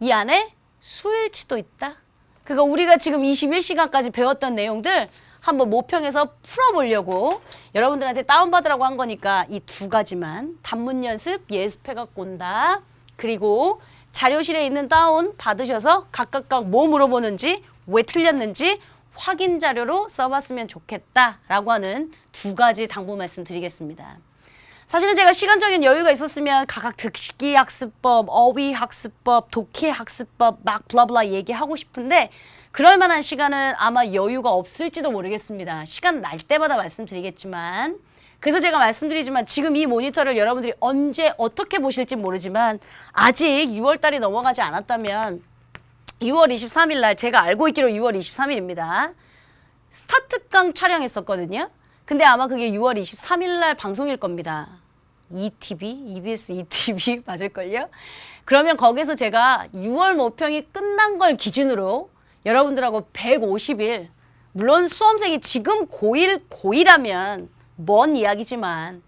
이 안에 수일치도 있다. 그러니까 우리가 지금 21시간까지 배웠던 내용들 한번 모평해서 풀어보려고 여러분들한테 다운받으라고 한 거니까 이 2가지만 단문 연습 예습해 갖고 온다. 그리고 자료실에 있는 다운 받으셔서 각각 뭐 물어보는지 왜 틀렸는지 확인 자료로 써봤으면 좋겠다라고 하는 2가지 당부 말씀 드리겠습니다. 사실은 제가 시간적인 여유가 있었으면 각각 득식이 학습법, 어휘 학습법, 독해 학습법 막 블라블라 얘기하고 싶은데 그럴 만한 시간은 아마 여유가 없을지도 모르겠습니다. 시간 날 때마다 말씀드리겠지만 그래서 제가 말씀드리지만 지금 이 모니터를 여러분들이 언제 어떻게 보실지 모르지만 아직 6월달이 넘어가지 않았다면 6월 23일 날 제가 알고 있기로 6월 23일입니다. 스타트강 촬영했었거든요. 근데 아마 그게 6월 23일 날 방송일 겁니다. ETV? EBS ETV 맞을걸요? 그러면 거기서 제가 6월 모평이 끝난 걸 기준으로 여러분들하고 150일 물론 수험생이 지금 고1하면 먼 이야기지만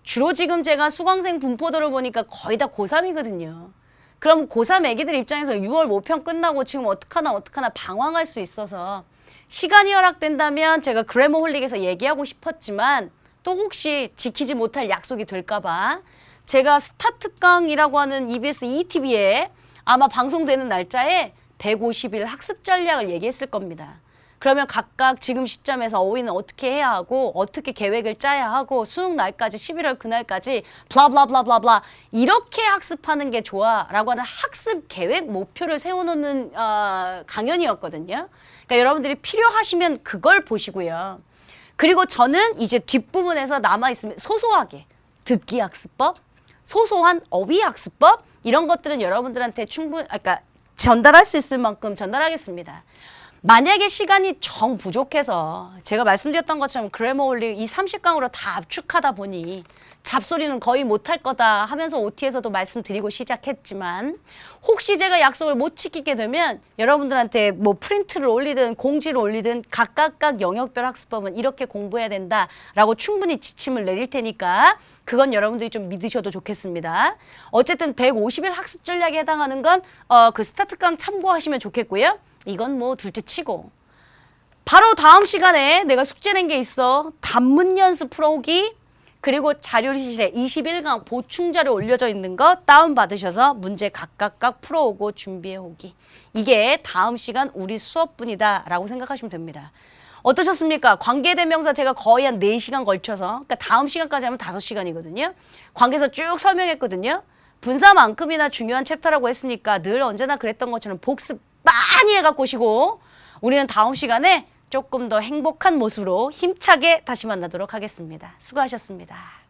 주로 지금 제가 수강생 분포도를 보니까 거의 다 고3이거든요. 그럼 고3 애기들 입장에서 6월 모평 끝나고 지금 어떡하나 방황할 수 있어서 시간이 허락된다면 제가 그래머홀릭에서 얘기하고 싶었지만 또 혹시 지키지 못할 약속이 될까봐 제가 스타트강이라고 하는 EBS ETV에 아마 방송되는 날짜에 150일 학습 전략을 얘기했을 겁니다. 그러면 각각 지금 시점에서 어휘는 어떻게 해야 하고 어떻게 계획을 짜야 하고 수능 날까지 11월 그날까지 블라블라블라블라 이렇게 학습하는 게 좋아라고 하는 학습 계획 목표를 세워놓는 강연이었거든요. 그러니까 여러분들이 필요하시면 그걸 보시고요. 그리고 저는 이제 뒷부분에서 남아있으면 소소하게 듣기 학습법, 소소한 어휘 학습법 이런 것들은 여러분들한테 그러니까 전달할 수 있을 만큼 전달하겠습니다. 만약에 시간이 정 부족해서 제가 말씀드렸던 것처럼 그래머홀릭 이 30강으로 다 압축하다 보니 잡소리는 거의 못할 거다 하면서 OT에서도 말씀드리고 시작했지만 혹시 제가 약속을 못 지키게 되면 여러분들한테 뭐 프린트를 올리든 공지를 올리든 각각 영역별 학습법은 이렇게 공부해야 된다라고 충분히 지침을 내릴 테니까 그건 여러분들이 좀 믿으셔도 좋겠습니다. 어쨌든 150일 학습 전략에 해당하는 건 그 스타트강 참고하시면 좋겠고요. 이건 뭐 둘째 치고 바로 다음 시간에 내가 숙제 낸 게 있어. 단문 연습 풀어오기. 그리고 자료실에 21강 보충 자료 올려져 있는 거 다운받으셔서 문제 각각 풀어오고 준비해 오기. 이게 다음 시간 우리 수업분이다 라고 생각하시면 됩니다. 어떠셨습니까? 관계대명사 제가 거의 한 4시간 걸쳐서, 그러니까 다음 시간까지 하면 5시간이거든요. 관계에서 쭉 설명했거든요. 분사만큼이나 중요한 챕터라고 했으니까 늘 언제나 그랬던 것처럼 복습 많이 해갖고 오시고, 우리는 다음 시간에 조금 더 행복한 모습으로 힘차게 다시 만나도록 하겠습니다. 수고하셨습니다.